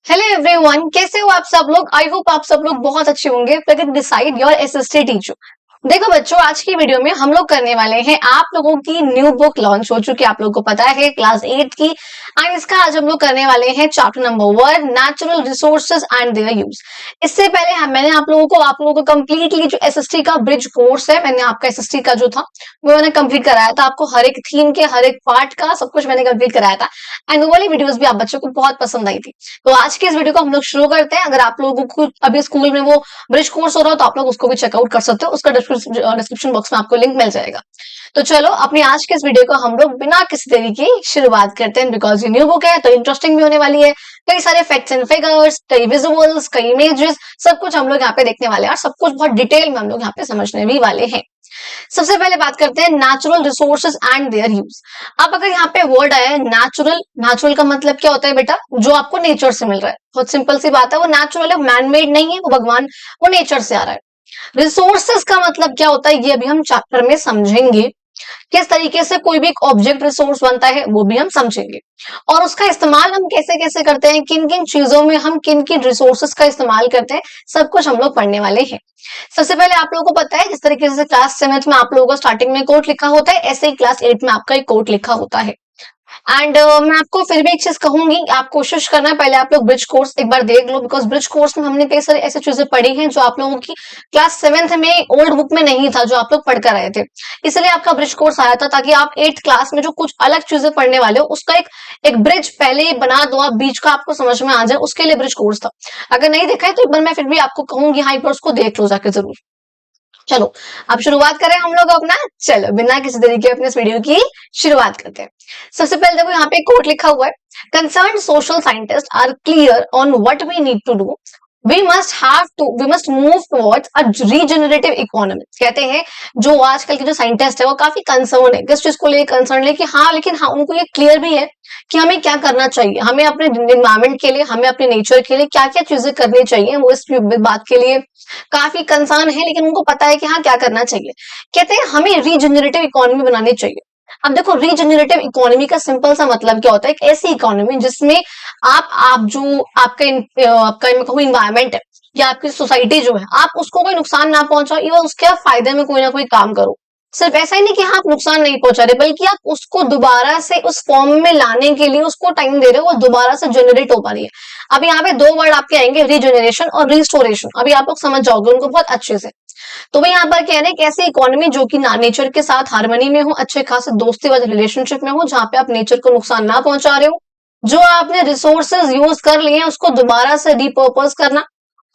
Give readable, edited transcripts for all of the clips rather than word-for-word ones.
Hello everyone, कैसे हो आप सब लोग। आई होप आप सब लोग बहुत अच्छे होंगे। Decide your SST teacher. देखो बच्चों, आज की वीडियो में हम लोग करने वाले हैं, आप लोगों की न्यू बुक लॉन्च हो चुकी है, आप लोगों को पता है, क्लास 8 की। एंड इसका आज हम लोग करने वाले हैं chapter number 1, natural resources and their use. इससे पहले मैंने आप लोगों को कंप्लीटली जो एसएसटी का ब्रिज कोर्स है, मैंने आपका एसएसटी का जो था वो मैंने कंप्लीट कराया था। आपको हर एक थीम के हर एक पार्ट का सब कुछ मैंने कंप्लीट कराया था। एंड वो वाली वीडियोस भी आप बच्चों को बहुत पसंद आई थी। तो आज के इस वीडियो को हम लोग शुरू करते हैं। अगर आप लोगों को अभी स्कूल में वो ब्रिज कोर्स हो रहा हो तो आप लोग उसको भी चेकआउट कर सकते हो, उसका डिस्क्रिप्शन बॉक्स में आपको लिंक मिल जाएगा। तो चलो अपनी आज के इस वीडियो को हम लोग बिना किसी देरी की शुरुआत करते हैं, बिकॉज ये न्यू बुक है तो इंटरेस्टिंग भी होने वाली है। कई सारे फैक्ट्स एंड फिगर्स, कई विजुअल्स, कई इमेजेस, सब कुछ हम लोग यहाँ पे देखने वाले हैं और सब कुछ बहुत डिटेल में हम लोग यहाँ पे समझने भी वाले हैं। सबसे पहले बात करते हैं natural resources and their use. अब अगर यहाँ पे वर्ड आया है नेचुरल, नेचुरल का मतलब क्या होता है बेटा? जो आपको नेचर से मिल रहा है। बहुत सिंपल सी बात है, वो नेचुरल है, मैन मेड नहीं है, वो भगवान, वो नेचर से आ रहा है। रिसोर्सेस का मतलब क्या होता है ये अभी हम चैप्टर में समझेंगे। किस तरीके से कोई भी ऑब्जेक्ट रिसोर्स बनता है वो भी हम समझेंगे, और उसका इस्तेमाल हम कैसे कैसे करते हैं, किन किन चीजों में हम किन किन रिसोर्सेस का इस्तेमाल करते हैं, सब कुछ हम लोग पढ़ने वाले हैं। सबसे पहले आप लोगों को पता है, जिस तरीके से क्लास 7 में आप लोगों का स्टार्टिंग में कोट लिखा होता है, ऐसे ही क्लास 8 में आपका एक कोट लिखा होता है। एंड मैं आपको फिर भी एक चीज कहूंगी, आप कोशिश करना है पहले आप लोग ब्रिज कोर्स एक बार देख लो, बिकॉज ब्रिज कोर्स में हमने कई सारी ऐसी चीजें पढ़ी हैं जो आप लोगों की क्लास 7 में ओल्ड बुक में नहीं था, जो आप लोग पढ़ कर आए थे। इसलिए आपका ब्रिज कोर्स आया था, ताकि आप 8th क्लास में जो कुछ अलग चीजें पढ़ने वाले हो उसका एक ब्रिज पहले ही बना दो, आप बीच का आपको समझ में आ जाए, उसके लिए ब्रिज कोर्स था। अगर नहीं देखा है तो एक बार मैं फिर भी आपको कहूंगी, हाँ एक बार उसको देख लो जाके जरूर। चलो अब शुरुआत करें हम लोग अपना। चलो बिना किसी तरीके अपने इस वीडियो की शुरुआत करते हैं। सबसे पहले देखो यहाँ पे एक कोट लिखा हुआ है, concern social scientist are clear on what we need to do, we must move towards a regenerative economy. कहते हैं जो आजकल के जो साइंटिस्ट है वो काफी कंसर्न है, किस चीज को लेकर कंसर्न है कि हाँ, लेकिन हाँ उनको ये क्लियर भी है कि हमें क्या करना चाहिए, हमें अपने एनवायरमेंट के लिए, हमें अपने नेचर के लिए क्या क्या चीजें करनी चाहिए, वो इस बात के लिए काफी कंसर्न है, लेकिन उनको पता है कि हाँ क्या करना चाहिए। कहते हैं हमें रीजनरेटिव इकोनॉमी बनानी चाहिए। अब देखो रीजनरेटिव इकोनॉमी का सिंपल सा मतलब क्या होता है, एक ऐसी इकोनॉमी जिसमें आप जो आपका मैं कहूँ इन्वायरमेंट है या आपकी सोसाइटी जो है, आप उसको कोई नुकसान ना पहुंचाओ, इवन उसके आप फायदे में कोई ना कोई काम करो। सिर्फ ऐसा ही नहीं कि हाँ आप नुकसान नहीं पहुंचा रहे, बल्कि आप उसको दोबारा से उस फॉर्म में लाने के लिए उसको टाइम दे रहे हो, वो दोबारा से जनरेट हो पा रही है। अब यहाँ पे दो वर्ड आपके आएंगे, रीजनरेशन और रिस्टोरेशन। अभी आप लोग समझ जाओगे उनको बहुत अच्छे से। तो वो यहाँ पर कह रहे हैं कि ऐसी इकोनॉमी जो कि नेचर के साथ हार्मनी में हो, अच्छे खासे दोस्ती वाले रिलेशनशिप में हो, जहाँ पे आप नेचर को नुकसान ना पहुंचा रहे हो, जो आपने रिसोर्सेज यूज कर लिए हैं उसको दोबारा से रिपर्पज करना,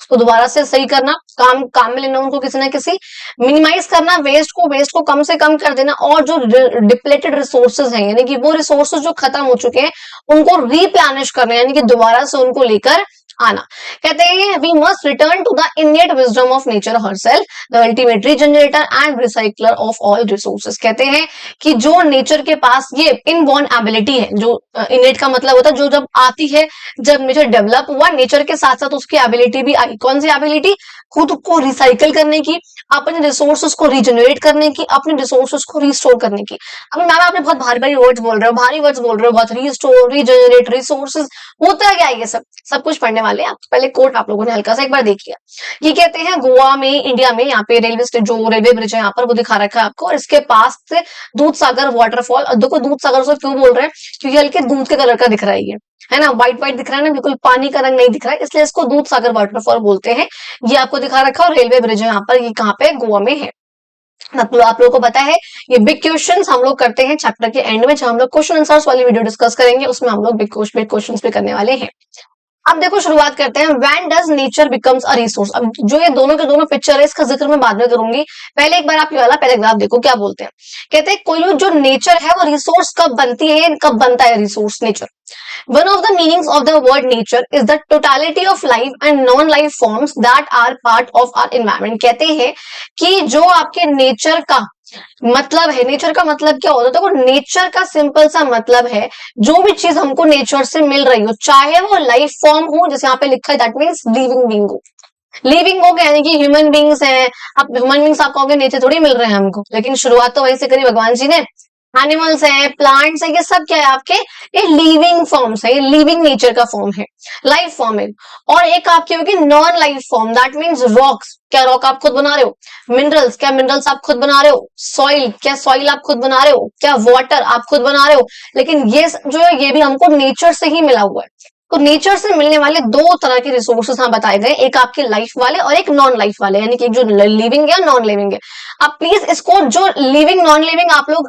उसको दोबारा से सही करना, काम में लेना, उनको किसी ना किसी मिनिमाइज करना, वेस्ट को कम से कम कर देना, और जो डिप्लेटेड रिसोर्सेज हैं यानी कि वो रिसोर्सेज जो खत्म हो चुके हैं उनको रीप्लेनिश करना, यानी कि दोबारा से उनको लेकर आना। कहते हैं we must return to the innate wisdom of nature herself, the ultimate regenerator and recycler of all resources. कहते हैं कि जो नेचर के पास ये इनबॉर्न एबिलिटी है, जो इनेट का मतलब होता है जो जब आती है, जब नेचर डेवलप हुआ, नेचर के साथ साथ उसकी एबिलिटी भी आई। कौन सी एबिलिटी? खुद को रिसाइकल करने की, अपने रिसोर्सेज को रीजनरेट करने की, अपने रिसोर्सेज को रिस्टोर करने की। अब मैम आपने बहुत भारी भारी वर्ड्स बोल रहे हो, भारी वर्ड्स बोल रहे हो बहुत, रिस्टोर, रीजनरेट, रिसोर्सेज, होता क्या है ये सब कुछ पढ़ने वाले हैं। पहले कोट आप लोगों ने हल्का सा एक बार देख लिया। ये कहते हैं गोवा में, इंडिया में, यहाँ पे जो रेलवे ब्रिज है यहाँ पर वो दिखा रखा है आपको, और इसके पास से दूध सागर वाटरफॉल। देखो दूध सागर से क्यों बोल रहे हैं, क्योंकि हल्के दूध के कलर का दिख रहा है ये, है ना, व्हाइट व्हाइट दिख रहा है ना, बिल्कुल पानी का रंग नहीं दिख रहा है, इसलिए इसको दूध सागर वाटरफॉल बोलते हैं। ये आपको दिखा रखा है, और रेलवे ब्रिज है यहाँ पर, ये कहाँ पे? गोवा में है। आप लोगों को पता है ये बिग क्वेश्चंस हम लोग करते हैं चैप्टर के एंड में, जहां हम लोग क्वेश्चन आंसर्स वाली वीडियो डिस्कस करेंगे, उसमें हम लोग बिग क्वेश्चंस भी करने वाले हैं। अब देखो शुरुआत करते हैं, when does nature becomes a resource. अब जो ये दोनों के दोनों पिक्चर है इसका जिक्र मैं बाद में करूंगी, पहले एक बार आप ये वाला पैराग्राफ देखो क्या बोलते हैं। कहते हैं कोई जो नेचर है वो रिसोर्स कब बनती है, कब बनता है resource nature. One of the meanings of the word nature is the totality of life and non-life forms that are part of our environment। कहते हैं कि जो आपके नेचर का मतलब है, नेचर का मतलब क्या होता है? देखो नेचर का सिंपल सा मतलब है जो भी चीज हमको नेचर से मिल रही हो, चाहे वो लाइफ फॉर्म हो, जैसे यहाँ पे लिखा है दैट मीन्स लिविंग बीइंग हो। लिविंग हो यानी कि ह्यूमन बींग्स हैं। अब ह्यूमन बींग्स आप कहोगे नेचर थोड़ी मिल रहे हैं हमको, लेकिन शुरुआत तो वहीं से करी भगवान जी ने। एनिमल्स है, प्लांट्स है, ये सब क्या है आपके, ये लिविंग फॉर्म्स है, ये लिविंग नेचर का फॉर्म है, लाइफ फॉर्म है। और एक आपकी होगी non life form, that means rocks, क्या रॉक आप खुद बना रहे हो, मिनरल्स, क्या मिनरल्स आप खुद बना रहे हो, सॉइल, क्या सॉइल आप खुद बना रहे हो, क्या वाटर आप खुद बना रहे हो। लेकिन ये जो है ये भी हमको नेचर से ही मिला हुआ है। तो नेचर से मिलने वाले दो तरह के रिसोर्सेस यहाँ बताए गए, एक आपके लाइफ वाले और एक नॉन लाइफ वाले, यानी कि एक जो लिविंग है, नॉन लिविंग है। आप प्लीज इसको जो लिविंग नॉन लिविंग आप लोग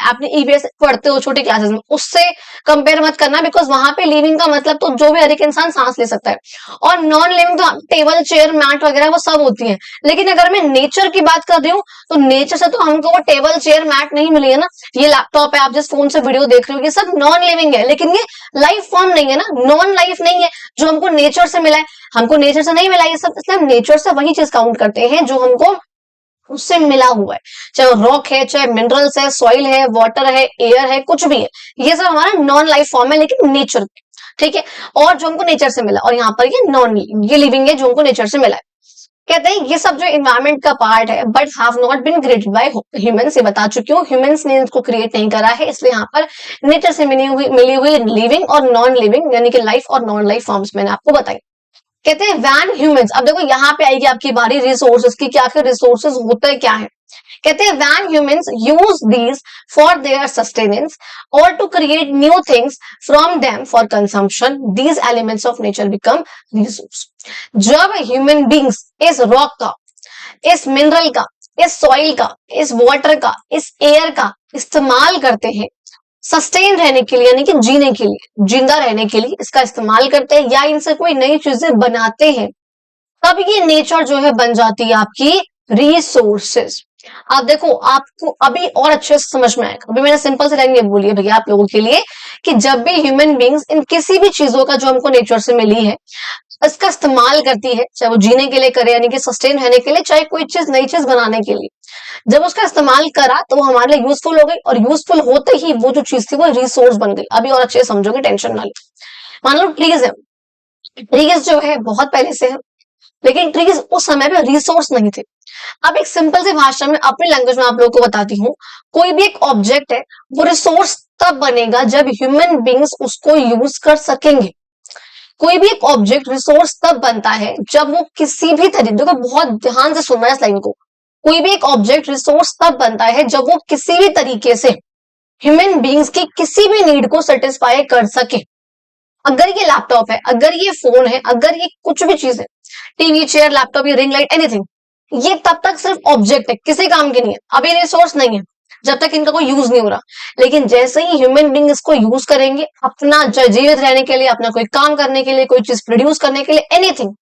अपने ईवीएस पढ़ते हो छोटी क्लासेस में, उससे कंपेयर मत करना, बिकॉज वहां पे लिविंग का मतलब तो जो भी हर एक इंसान सांस ले सकता है, और नॉन लिविंग तो टेबल चेयर मैट वगैरह वो सब होती है। लेकिन अगर मैं नेचर की बात कर रही हूँ, तो नेचर से तो हमको वो टेबल चेयर मैट नहीं मिली है ना, ये लैपटॉप है, आप जिस फोन से वीडियो देख रहे हो, ये सब नॉन लिविंग है, लेकिन ये लाइफ फॉर्म नहीं है ना, नॉन लाइफ नहीं है जो हमको नेचर से मिला है। हमको नेचर से नहीं मिला ये सब, इसलिए हम नेचर से वही चीज काउंट करते हैं जो हमको उससे मिला हुआ है, चाहे रॉक है, चाहे मिनरल्स है, सॉइल है, वाटर है, एयर है, कुछ भी है, ये सब हमारा नॉन लाइफ फॉर्म है, लेकिन नेचर, ठीक है, और जो हमको नेचर से मिला। और यहाँ पर ये नॉन, ये लिविंग है जो हमको नेचर से मिला है। कहते हैं ये सब जो इन्वायरमेंट का पार्ट है, but have not been created by humans, ये बता चुकी हूँ, ह्यूमंस ने इसको क्रिएट नहीं करा है, इसलिए यहाँ पर नेचर से मिली हुई लिविंग और नॉन लिविंग यानी कि लाइफ और नॉन लाइफ फॉर्म्स मैंने आपको बताई। कहते हैं वैन ह्यूमंस, अब देखो यहाँ पे आएगी आपकी बारी रिसोर्सेज की, क्या आखिर रिसोर्सेज होते क्या है। कहते हैं when humans use these for their sustenance और to create new things from them for consumption, these elements of nature become resource. जब ह्यूमन बींग्स इस रॉक का, इस मिनरल का, इस सॉइल का, इस वाटर का, इस एयर का इस्तेमाल करते हैं सस्टेन रहने के लिए, यानी कि जीने के लिए, जिंदा रहने के लिए इसका इस्तेमाल करते हैं, या इनसे कोई नई चीजें बनाते हैं, तब ये नेचर जो है बन जाती है आपकी रिसोर्सेज। आप देखो, आपको अभी और अच्छे से समझ में आएगा। अभी मैंने सिंपल से लैंग्वेज बोली है भैया आप लोगों के लिए, कि जब भी ह्यूमन बींग्स इन किसी भी चीजों का जो हमको नेचर से मिली है इसका इस्तेमाल करती है, चाहे वो जीने के लिए करे यानी कि सस्टेन रहने के लिए, चाहे कोई चीज नई चीज बनाने के लिए, जब उसका इस्तेमाल करा तो वो हमारे लिए यूजफुल हो गई, और यूजफुल होते ही वो जो चीज थी वो रिसोर्स बन गई। अभी और अच्छे से समझोगे, टेंशन ना लो। मान लो ट्रीज है, ट्रीज जो है बहुत पहले से है, लेकिन ट्रीज उस समय पे रिसोर्स नहीं थे। अब एक सिंपल सी भाषा में अपनी लैंग्वेज में आप लोगों को बताती हूँ, कोई भी एक ऑब्जेक्ट है वो रिसोर्स तब बनेगा जब ह्यूमन बींग्स उसको यूज कर सकेंगे। कोई भी एक ऑब्जेक्ट रिसोर्स तब बनता है जब वो किसी भी तरीके, देखो बहुत ध्यान से सुनना है इस लाइन को, कोई भी एक ऑब्जेक्ट रिसोर्स तब बनता है जब वो किसी भी तरीके से ह्यूमन बींग्स की किसी भी नीड को सेटिस्फाई कर सके। अगर ये लैपटॉप है, अगर ये फोन है, अगर ये कुछ भी चीज है, टीवी, चेयर, लैपटॉप, ये रिंग लाइट, एनीथिंग, ये तब तक सिर्फ ऑब्जेक्ट है, किसी काम के नहीं है, अभी रिसोर्स नहीं है जब तक इनका कोई यूज नहीं हो रहा। लेकिन जैसे ही ह्यूमन बींग इसको यूज करेंगे अपना जीवित रहने के लिए, अपना कोई काम करने के लिए, कोई चीज प्रोड्यूस करने के लिए, एनीथिंग,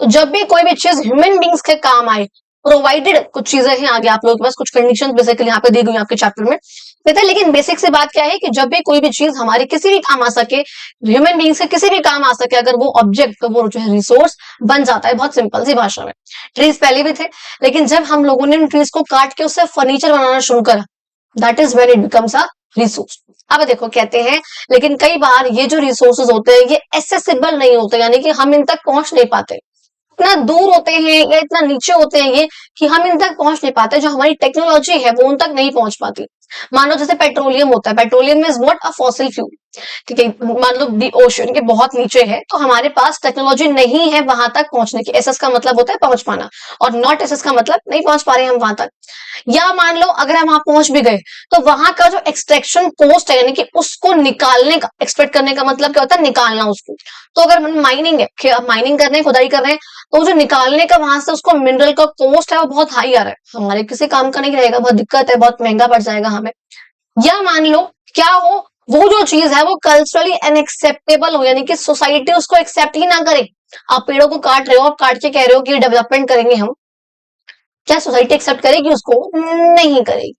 तो जब भी कोई भी चीज ह्यूमन बींग्स के काम आए, प्रोवाइडेड कुछ चीजें हैं आगे आप लोगों के पास, कुछ कंडीशंस बेसिकली यहाँ पे दी गई आपके चैप्टर में कहते हैं, लेकिन बेसिक से बात क्या है कि जब भी कोई भी चीज हमारे किसी भी काम आ सके, ह्यूमन बींग से किसी भी काम आ सके, अगर वो ऑब्जेक्ट तो वो जो है रिसोर्स बन जाता है। बहुत सिंपल सी भाषा में, ट्रीज पहले भी थे, लेकिन जब हम लोगों ने ट्रीज को काट के उससे फर्नीचर बनाना शुरू करा, that is when it becomes a resource. अब देखो कहते हैं, लेकिन कई बार ये जो रिसोर्सेज होते हैं ये एक्सेसिबल नहीं होते, यानी कि हम इन तक पहुंच नहीं पाते, इतना दूर होते हैं या इतना नीचे होते हैं ये कि हम इन तक पहुंच नहीं पाते, जो हमारी टेक्नोलॉजी है वो उन तक नहीं पहुंच पाती। मान लो जैसे पेट्रोलियम होता है, petroleum is what, a fossil fuel, ठीक है, मान लो दी ओशन के बहुत नीचे है, तो हमारे पास टेक्नोलॉजी नहीं है वहां तक पहुंचने की। एसएस का मतलब होता है पहुंच पाना, और नॉट एसएस का मतलब नहीं पहुंच पा रहे हम वहां तक। या मान लो अगर हम वहां पहुंच भी गए, तो वहां का जो एक्सट्रैक्शन कॉस्ट है, यानी कि उसको निकालने का, एक्सपेक्ट करने का मतलब क्या होता है, निकालना उसको। तो अगर माइनिंग है, माइनिंग कर रहे हैं, खुदाई कर रहे हैं, तो जो निकालने का वहां से उसको मिनरल का कॉस्ट है वो बहुत हाई आ रहा है, हमारे किसी काम का नहीं रहेगा, बहुत दिक्कत है, बहुत महंगा पड़ जाएगा हमें। या मान लो क्या हो, वो जो चीज है वो कल्चरली अनएक्सेप्टेबल हो, यानी कि सोसाइटी उसको एक्सेप्ट ही ना करे। आप पेड़ों को काट रहे हो, आप काट के कह रहे हो कि डेवलपमेंट करेंगे हम, क्या सोसाइटी एक्सेप्ट करेगी उसको? नहीं करेगी।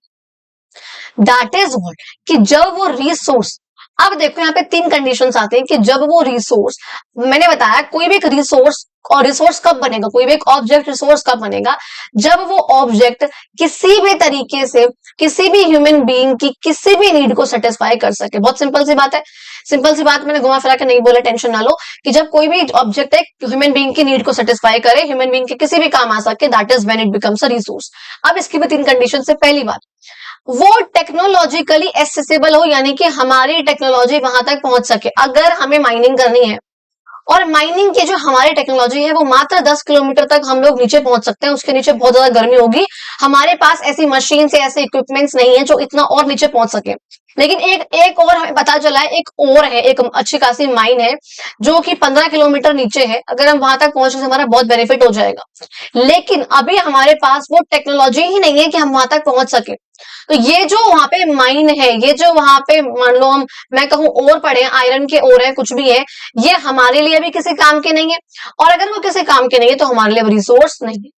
दैट इज व्हाट, कि जब वो रिसोर्स, अब देखो यहाँ पे तीन कंडीशंस आते हैं कि जब वो रिसोर्स, मैंने बताया कोई भी एक रिसोर्स, और रिसोर्स कब बनेगा, कोई भी एक ऑब्जेक्ट रिसोर्स कब बनेगा, जब वो ऑब्जेक्ट किसी भी तरीके से किसी भी ह्यूमन बीइंग की किसी भी नीड को सेटिस्फाई कर सके। बहुत सिंपल सी बात है, सिंपल सी बात मैंने घुमा फिरा के नहीं बोला, टेंशन ना लो, कि जब कोई भी ऑब्जेक्ट है ह्यूमन बीइंग की नीड को सेटिस्फाई करे, ह्यूमन बीइंग के किसी भी काम आ सके, that is when it becomes a resource. अब इसकी भी तीन कंडीशन है। पहली बात, वो टेक्नोलॉजिकली एक्सेसिबल हो, यानी कि हमारी टेक्नोलॉजी वहां तक पहुंच सके। अगर हमें माइनिंग करनी है और माइनिंग की जो हमारी टेक्नोलॉजी है वो मात्र 10 किलोमीटर तक हम लोग नीचे पहुंच सकते हैं, उसके नीचे बहुत ज्यादा गर्मी होगी, हमारे पास ऐसी मशीन से ऐसे इक्विपमेंट्स नहीं है जो इतना और नीचे पहुंच सके। लेकिन एक एक और हमें पता चला है, एक और है, एक अच्छी खासी माइन है जो कि 15 किलोमीटर नीचे है, अगर हम वहां तक पहुंचे तो हमारा बहुत बेनिफिट हो जाएगा। लेकिन अभी हमारे पास वो टेक्नोलॉजी ही नहीं है कि हम वहां तक पहुंच सके। तो ये जो वहां पे माइन है, ये जो वहां पे मान लो हम, मैं कहूँ ओर पड़े, आयरन के ओर है, कुछ भी है, ये हमारे लिए भी किसी काम के नहीं है। और अगर वो किसी काम के नहीं है तो हमारे लिए रिसोर्स नहीं है,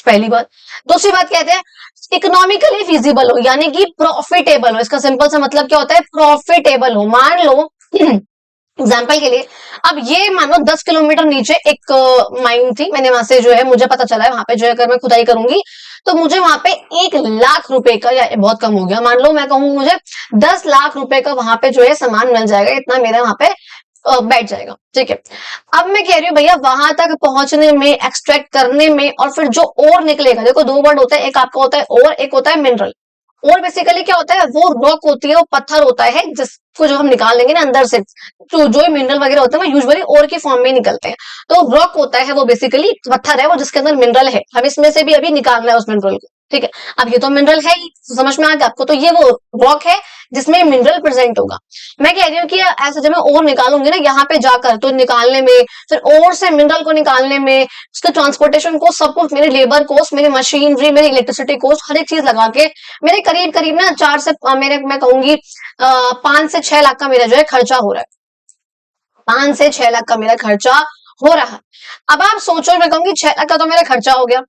पहली बात। दूसरी बात कहते हैं इकोनॉमिकली फिजिबल हो, यानी कि प्रॉफिटेबल हो। इसका सिंपल सा मतलब क्या होता है, प्रॉफिटेबल हो। मान लो एग्जाम्पल के लिए, अब ये मानो 10 किलोमीटर नीचे एक माइन थी, मैंने वहां से जो है मुझे पता चला है वहां पे जो है अगर मैं खुदाई करूंगी तो मुझे वहां पे 1 लाख रुपए का, या बहुत कम हो गया, मान लो मैं कहूँ मुझे 10 लाख रुपए का वहां पे जो है सामान मिल जाएगा, इतना मेरा वहां पे बैठ जाएगा। ठीक है, अब मैं कह रही हूँ भैया वहां तक पहुंचने में, एक्सट्रैक्ट करने में, और फिर जो और निकलेगा, देखो दो वर्ड होता है, एक आपका होता है और, एक होता है मिनरल। और बेसिकली क्या होता है, वो रॉक होती है, वो पत्थर होता है जिसको जो हम निकाल लेंगे ना अंदर से, तो जो मिनरल वगैरह होते हैं वो यूजुअली और की फॉर्म में निकलते हैं। तो रॉक होता है वो बेसिकली पत्थर है वो, जिसके अंदर मिनरल है, हम इसमें से भी अभी निकालना है उस मिनरल को। ठीक है, अब ये तो मिनरल है ही, समझ में आ गया आपको, तो ये वो रॉक है जिसमें मिनरल प्रेजेंट होगा। मैं कह रही हूँ कि ऐसे जब मैं और निकालूंगी ना यहाँ पे जाकर, तो निकालने में, फिर और से मिनरल को निकालने में, उसके ट्रांसपोर्टेशन को, सब कुछ, मेरी लेबर कॉस्ट, मेरी मशीनरी, मेरी इलेक्ट्रिसिटी कॉस्ट, हर एक चीज लगा के मेरे करीब करीब ना 4 से मेरे मैं कहूंगी 5 से 6 लाख का मेरा जो है खर्चा हो रहा है। 5 से 6 लाख का मेरा खर्चा हो रहा है। अब आप सोचो, मैं कहूंगी 6 लाख का तो मेरा खर्चा हो गया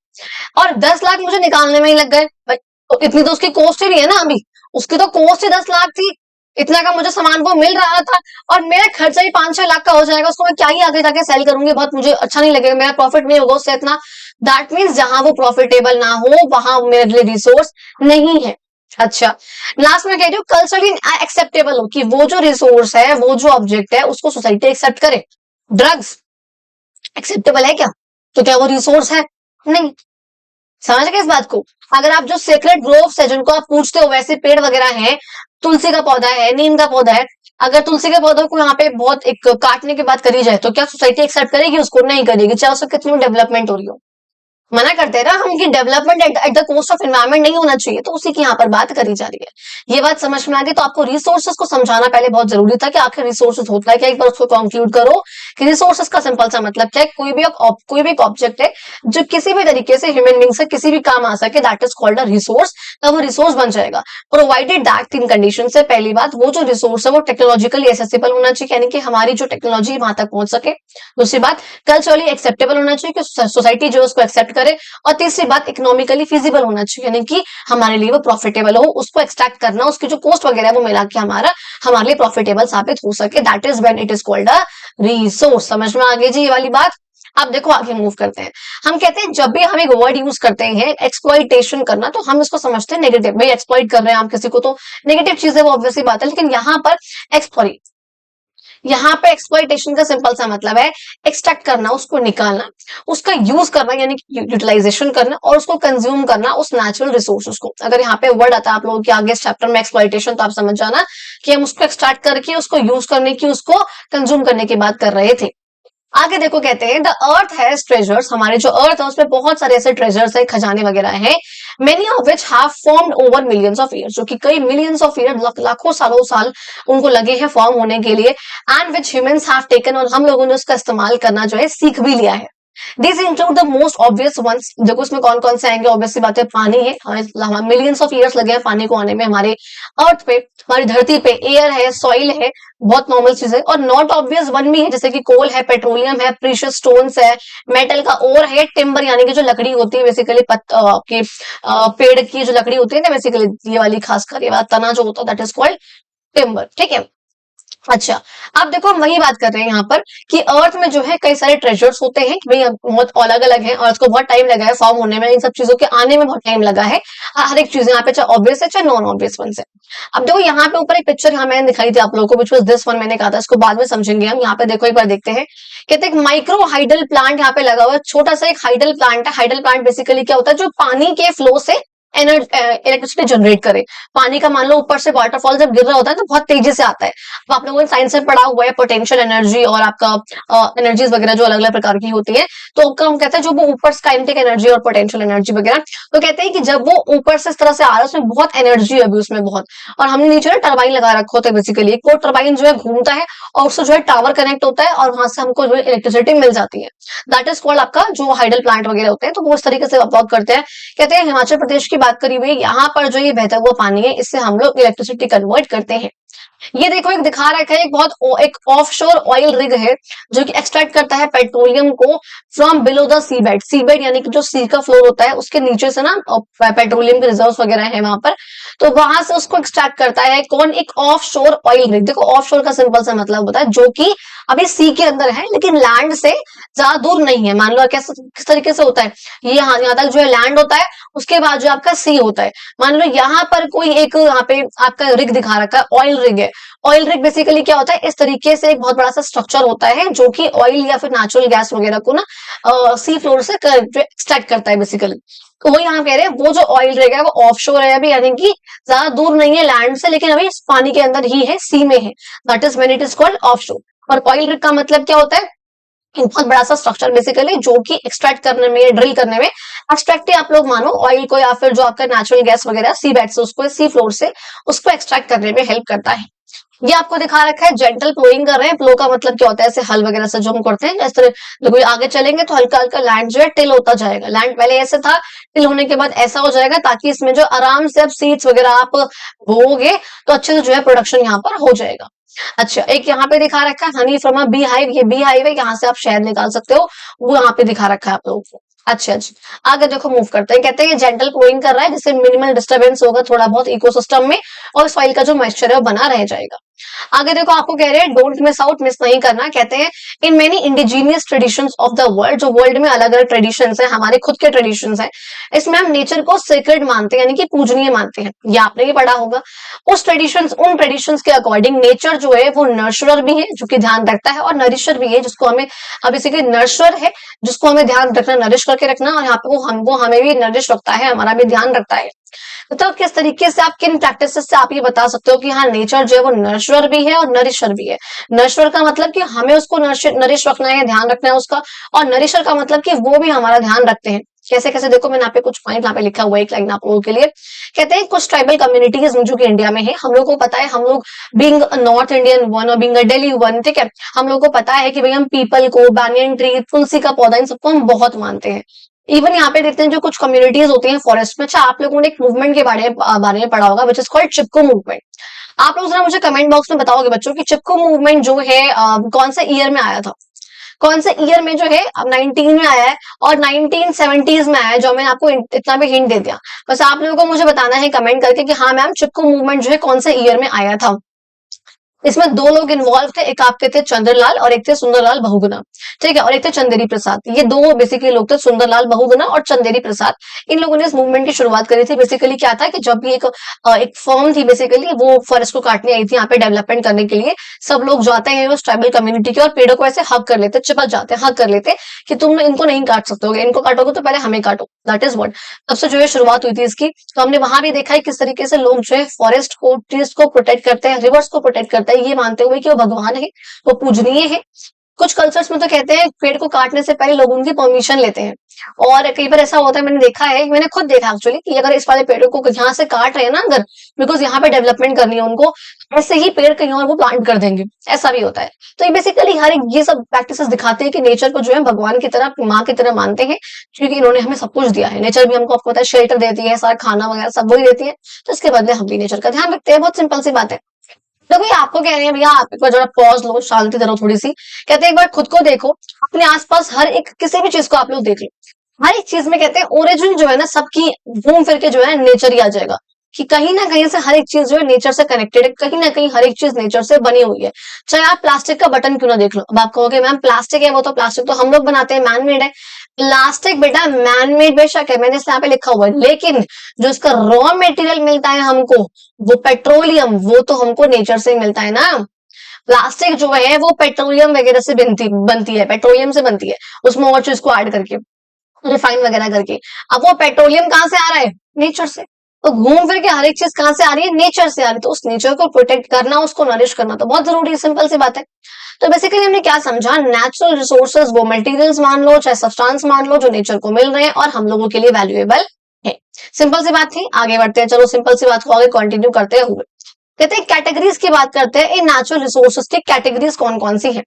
और 10 लाख मुझे निकालने में ही लग गए भाई, तो इतनी तो उसकी कॉस्ट ही नहीं है ना, अभी उसकी तो कॉस्ट ही 10 लाख थी, इतना का मुझे सामान वो मिल रहा था, और मेरा खर्चा ही 5-6 लाख का हो जाएगा, उसको मैं क्या ही आगे जाके सेल करूंगी, बहुत मुझे अच्छा नहीं लगेगा, मेरा प्रॉफिट नहीं होगा उससे इतना। दैट मीन्स जहां वो प्रॉफिटेबल ना हो वहां मेरे लिए रिसोर्स नहीं है। अच्छा, लास्ट में कह रही हूँ कल्चरली एक्सेप्टेबल हो, कि वो जो रिसोर्स है, वो जो ऑब्जेक्ट है, उसको सोसाइटी एक्सेप्ट करे। ड्रग्स एक्सेप्टेबल है क्या? तो क्या वो रिसोर्स है? नहीं। समझ गए इस बात को? अगर आप जो सेक्रेट ग्रोव्स है जिनको आप पूछते हो, वैसे पेड़ वगैरह हैं, तुलसी का पौधा है, नीम का पौधा है, अगर तुलसी के पौधों को यहाँ पे बहुत एक काटने की बात करी जाए तो क्या सोसाइटी एक्सेप्ट करेगी? उसको नहीं करेगी, चाहे उसको कितनी डेवलपमेंट हो रही हो। मना करते हैं ना हम कि development at the cost of environment नहीं होना चाहिए, तो उसी की यहाँ पर बात करी जा रही है। ये बात समझ में आ गई? तो आपको रिसोर्सेज को समझाना पहले बहुत जरूरी था कि आखिर रिसोर्सेज होता है क्या, एक बार उसको कंक्लूड करो कि रिसोर्सेज का सिंपल सा मतलब क्या है, कोई भी एक ऑब्जेक्ट है जो किसी भी तरीके से ह्यूमन बींग से किसी भी काम आ सके, that is called a resource, तब वो रिसोर्स बन जाएगा, प्रोवाइडेड दैट 3 कंडीशन से। पहली बात, वो जो रिसोर्स है वो टेक्नोलॉजिकली एक्सेसिबल होना चाहिए, यानी कि हमारी जो टेक्नोलॉजी वहां तक पहुंच सके। दूसरी बात, कल्चरली एक्सेप्टेबल होना चाहिए कि सोसाइटी जो उसको एक्सेप्ट करे। और तीसरी बात, इकोनॉमिकली फिजिबल होना चाहिए, यानी कि हमारे लिए वो प्रॉफिटेबल हो, उसको एक्सट्रैक्ट करना, उसकी जो कॉस्ट वगैरह है वो मिला के हमारे लिए प्रॉफिटेबल साबित हो सके, that is when it is called a resource. समझ में आ गई जी ये वाली बात? अब देखो आगे मूव करते हैं। हम कहते हैं जब भी हम एक वर्ड यूज करते हैं एक्सप्लॉइटेशन करना, तो हम इसको समझते हैं नेगेटिव, भाई एक्सप्लॉइट कर रहे हैं आप किसी को, तो नेगेटिव चीज है वो ऑब्वियसली बात है। लेकिन यहाँ पर यहाँ पे एक्सप्लॉइटेशन का सिंपल सा मतलब है एक्सट्रैक्ट करना, उसको निकालना, उसका यूज करना, यानी कि यूटिलाइजेशन करना, और उसको कंज्यूम करना उस नेचुरल रिसोर्सेज को। अगर यहाँ पे वर्ड आता है आप लोगों के आगे इस चैप्टर में एक्सप्लॉइटेशन, तो आप समझ जाना कि हम उसको एक्सट्रैक्ट करके उसको यूज करने की, उसको कंज्यूम करने की बात कर रहे थे। आगे देखो, कहते हैं द अर्थ हैज ट्रेजर्स, हमारे जो अर्थ है उसमें बहुत सारे ऐसे ट्रेजर्स है, खजाने वगैरह हैं, many of which have formed over millions of years, जो कि कई मिलियंस ऑफ ईयर, लाखों सालों साल उनको लगे हैं फॉर्म होने के लिए, and which humans have taken, और हम लोगों ने उसका इस्तेमाल करना जो है सीख भी लिया है। This include the most obvious ones, देखो इसमें कौन कौन से आएंगे, ऑब्वियसली बात है पानी है, हमें मिलियंस ऑफ ईयर्स लगे हैं पानी को आने में हमारे अर्थ पे, हमारी धरती पे। एयर है, सॉइल है, बहुत नॉर्मल चीज है। और नॉट ऑब्वियस वन भी है, जैसे कि कोल है, पेट्रोलियम है, प्रीशियस स्टोन्स है, मेटल का ओर है, टिम्बर यानी कि जो लकड़ी होती है बेसिकली आपकी पेड़ की जो लकड़ी होती है ना, बेसिकली ये वाली खासकर ये वाला तना जो होता है दैट इज कॉल्ड टिम्बर। ठीक है, अच्छा, अब देखो हम वही बात कर रहे हैं यहाँ पर कि अर्थ में जो है कई सारे ट्रेजर्स होते हैं, भाई बहुत अलग अलग है, अर्थ को बहुत टाइम लगा है फॉर्म होने में, इन सब चीजों के आने में बहुत टाइम लगा है। हर एक चीज यहाँ पे चाहे ऑब्वियस है चाहे नॉन ऑब्वियस वन से। अब देखो यहाँ पे ऊपर एक पिक्चर यहाँ मैंने दिखाई थी आप लोगों को, विच वाज दिस वन, मैंने कहा था इसको बाद में समझेंगे हम। यहाँ पे देखो एक बार देखते हैं, कहते हैं माइक्रो हाइडल प्लांट यहाँ पे लगा हुआ है, छोटा सा एक हाइडल प्लांट है। हाइडल प्लांट बेसिकली क्या होता है, जो पानी के फ्लो से इलेक्ट्रिसिटी जनरेट करे। पानी का मान लो ऊपर से वाटरफॉल जब गिर रहा होता है तो बहुत तेजी से आता है। अब आप लोगों ने साइंस में पढ़ा हुआ है पोटेंशियल एनर्जी और आपका एनर्जीज वगैरह जो अलग अलग प्रकार की होती है। तो हम कहते हैं जो वो ऊपर काइनेटिक एनर्जी और पोटेंशियल एनर्जी वगैरह, तो कहते हैं कि जब वो ऊपर से इस तरह से आ रहा है उसमें बहुत एनर्जी है अभी उसमें बहुत, और हमने नीचे ना टरबाइन लगा रखा होता है बेसिकली, एक वो टरबाइन जो है घूमता है और उससे जो है टावर कनेक्ट होता है और वहां से हमको जो है इलेक्ट्रिसिटी मिल जाती है। दैट इज कॉल्ड आपका जो हाइडल प्लांट वगैरह होते हैं, तो वो इस तरीके से वर्क करते हैं। कहते हैं हिमाचल प्रदेश की बात करी हुई, यहाँ पर जो ये बहता हुआ पानी है इससे हम लोग इलेक्ट्रिसिटी कन्वर्ट करते हैं। ये देखो एक दिखा रखा है, एक ऑफशोर ऑयल रिग है जो कि एक्सट्रैक्ट करता है पेट्रोलियम को from below the sea bed. Sea bed यानी कि जो सी का फ्लोर होता है उसके नीचे से ना पेट्रोलियम के रिजर्व्स वगैरह है वहां पर, तो वहां से उसको एक्सट्रैक्ट करता है कौन, एक ऑफशोर ऑयल रिग। देखो ऑफशोर का सिंपल सा मतलब होता है जो कि अभी सी के अंदर है लेकिन लैंड से ज्यादा दूर नहीं है। मान लो कैसे किस तरीके से होता है, ये यहाँ तक जो है लैंड होता है, उसके बाद जो आपका सी होता है। मान लो यहाँ पर कोई एक यहाँ पे आपका रिग दिखा रखा है, ऑयल रिग है। ऑयल रिग बेसिकली क्या होता है, इस तरीके से एक बहुत बड़ा सा स्ट्रक्चर होता है जो कि ऑयल या फिर नेचुरल गैस वगैरह को ना सी फ्लोर से एक्सट्रैक्ट करता है बेसिकली। तो वो यहाँ कह रहे हैं वो जो ऑयल रिग है वो ऑफशोर है अभी, यानी कि ज्यादा दूर नहीं है लैंड से, लेकिन अभी पानी के अंदर ही है, सी में है। That is when it is called offshore. और ऑयल रिग का मतलब क्या होता है, एक बहुत बड़ा सा स्ट्रक्चर बेसिकली जो कि एक्सट्रैक्ट करने में, ड्रिल करने में, एक्सट्रैक्ट ही आप लोग मानो ऑयल को या फिर जो आपका नेचुरल गैस वगैरह सी बेड से उसको सी फ्लोर से उसको एक्सट्रैक्ट करने में हेल्प करता है। ये आपको दिखा रखा है जेंटल प्लोइंग कर रहे हैं। प्लो का मतलब क्या होता है, ऐसे हल वगैरह से जो हम करते हैं इस तरह, देखो आगे चलेंगे तो हल्का हल्का लैंड जो है टिल होता जाएगा। लैंड पहले ऐसे था, टिल होने के बाद ऐसा हो जाएगा ताकि इसमें जो आराम से अब सीड्स वगैरह आप बोओगे तो अच्छे से जो है प्रोडक्शन यहाँ पर हो जाएगा। अच्छा, एक यहाँ पे दिखा रखा है honey from a bee hive. ये बी हाइव है, यहाँ से आप शहद निकाल सकते हो, वो यहाँ पे दिखा रखा है आप लोगों को। अच्छा अच्छा, आगे देखो मूव करते हैं। कहते हैं ये जेंटल प्लोइंग कर रहा है जिससे मिनिमल डिस्टर्बेंस होगा थोड़ा बहुत इकोसिस्टम में और सॉइल का जो मॉइस्चर है वो बना रह जाएगा। आगे देखो आपको कह रहे हैं डोंट मिस आउट, मिस नहीं करना। कहते हैं in many indigenous traditions of the world, जो वर्ल्ड में अलग अलग ट्रेडिशंस है, हमारे खुद के ट्रेडिशंस है, इसमें हम नेचर को सेक्रेड मानते हैं यानी कि पूजनीय मानते हैं। ये आपने भी पढ़ा होगा। उन ट्रेडिशंस के अकॉर्डिंग नेचर जो है वो नर्चरर भी है जो कि ध्यान रखता है, और नरिशर भी है जिसको हमें, अब बेसिकली नर्चरर है जिसको हमें ध्यान रखना, नरिश करके रखना, और यहाँ पे वो हमें भी नरिश रखता है, हमारा भी ध्यान रखता है। मतलब किस तरीके से आप किन प्रैक्टिस से आप ये बता सकते हो कि हाँ नेचर जो है वो नर्चरर भी है और नरिशर भी है। नर्चरर का मतलब कि हमें उसको नरिश रखना है, ध्यान रखना है उसका, और नरिशर का मतलब कि वो भी हमारा ध्यान रखते हैं। कैसे कैसे, देखो मैंने यहाँ पे कुछ पॉइंट यहाँ पे लिखा हुआ है, एक लाइन आप लोगों के लिए। कहते हैं कुछ ट्राइबल कम्युनिटीज जो कि इंडिया में है, हम लोगों को पता है, हम लोग बीइंग नॉर्थ इंडियन वन और बीइंग दिल्ली वन, ठीक है, हम लोगों को पता है कि भाई हम पीपल को, बैनियन ट्री, तुलसी का पौधा, इन सबको हम बहुत मानते हैं। इवन यहाँ पे देखते हैं जो कुछ कम्युनिटीज होती हैं फॉरेस्ट में। अच्छा, आप लोगों ने एक मूवमेंट के बारे में पढ़ा होगा which is called Chipko movement. आप लोग जरा मुझे कमेंट बॉक्स में बताओगे बच्चों कि चिपको मूवमेंट जो है कौन से ईयर में आया था, कौन से ईयर में जो है, अब 19 में आया है और 1970s में आया है, जो मैंने आपको इतना भी हिंट दे दिया। बस आप लोगों को मुझे बताना है कमेंट करके कि हाँ मैम चिपको मूवमेंट जो है कौन से ईयर में आया था। इसमें दो लोग इन्वॉल्व थे, एक आपके थे चंद्रलाल और एक थे सुंदरलाल बहुगुणा, ठीक है, और एक थे चंदेरी प्रसाद। ये दो बेसिकली लोग थे, सुंदरलाल बहुगुणा और चंदेरी प्रसाद। इन लोगों ने इस मूवमेंट की शुरुआत करी थी। बेसिकली क्या था कि जब भी एक फर्म थी बेसिकली, वो फॉरेस्ट को काटने आई थी यहाँ पे डेवलपमेंट करने के लिए। सब लोग जाते हैं उस ट्राइबल कम्युनिटी के और पेड़ों को ऐसे हक कर लेते, चिपक जाते हैं, हक कर लेते कि तुम इनको नहीं काट सकते हो, इनको काटोगे तो पहले हमें काटो। दैट इज व्हाट, तब से जो है शुरुआत हुई थी इसकी। तो हमने वहां भी देखा है किस तरीके से लोग जो है फॉरेस्ट को, ट्रीज को प्रोटेक्ट करते हैं, रिवर्स को प्रोटेक्ट करते हैं, ये मानते हुए कि वो भगवान है, वो पूजनीय है। कुछ कल्चर्स में तो कहते हैं पेड़ को काटने से पहले लोग उनकी परमिशन लेते हैं, और कई बार ऐसा होता है, मैंने देखा है, मैंने खुद देखा एक्चुअली, कि अगर इस वाले पेड़ को यहाँ से काट रहे हैं ना अगर, बिकॉज यहाँ पे डेवलपमेंट करनी है उनको, ऐसे ही पेड़ कहीं और वो प्लांट कर देंगे, ऐसा भी होता है। तो ये बेसिकली हर एक ये सब प्रैक्टिसेस दिखाते हैं कि नेचर को जो है भगवान की तरह, माँ की तरह मानते हैं, क्योंकि इन्होंने हमें सब कुछ दिया है। नेचर भी हमको, आपको पता है, शेल्टर देती है, सारा खाना वगैरह सब वही देती है, तो इसके बदले हम भी नेचर का ध्यान रखते हैं। बहुत सिंपल सी बात है। तो भैया आपको कह रहे हैं, भैया आप एक बार जरा पॉज लो, शांति धरो थोड़ी सी। कहते हैं एक बार खुद को देखो, अपने आसपास हर एक किसी भी चीज को आप लोग देख लो, हर एक चीज में कहते हैं ओरिजिन जो है ना सबकी, घूम फिर के जो है नेचर ही आ जाएगा, कि कहीं ना कहीं से हर एक चीज जो है नेचर से कनेक्टेड है, कहीं ना कहीं हर एक चीज नेचर से बनी हुई है। चाहे आप प्लास्टिक का बटन क्यों ना देख लो, अब आप कहोगे मैम प्लास्टिक है, वो तो प्लास्टिक तो हम लोग बनाते हैं, मैन मेड है। प्लास्टिक बेटा मैन मेड बेशक है, मैंने इस यहाँ पे लिखा हुआ है, लेकिन जो इसका रॉ मटेरियल मिलता है हमको, वो पेट्रोलियम, वो तो हमको नेचर से ही मिलता है ना। प्लास्टिक जो है वो पेट्रोलियम वगैरह से बनती है, पेट्रोलियम से बनती है, उसमें और चीज को ऐड करके। रिफाइन वगैरह करके। अब वो पेट्रोलियम कहाँ से आ रहा है? नेचर से। तो घूम फिर के हर एक चीज कहाँ से आ रही है? नेचर से आ रही है। तो उस नेचर को प्रोटेक्ट करना, उसको नरिश करना तो बहुत जरूरी है, सिंपल सी बात है। तो बेसिकली हमने क्या समझा, नेचुरल रिसोर्सेज वो मटेरियल्स मान लो चाहे सब्सटेंस मान लो जो नेचर को मिल रहे हैं और हम लोगों के लिए वैल्यूएबल है। सिंपल सी बात थी, आगे बढ़ते हैं, चलो सिंपल सी बात को आगे कंटिन्यू करते हुए कहते हैं कैटेगरीज की बात करते हैं। इन नेचुरल रिसोर्सेज की कैटेगरीज कौन कौन सी है?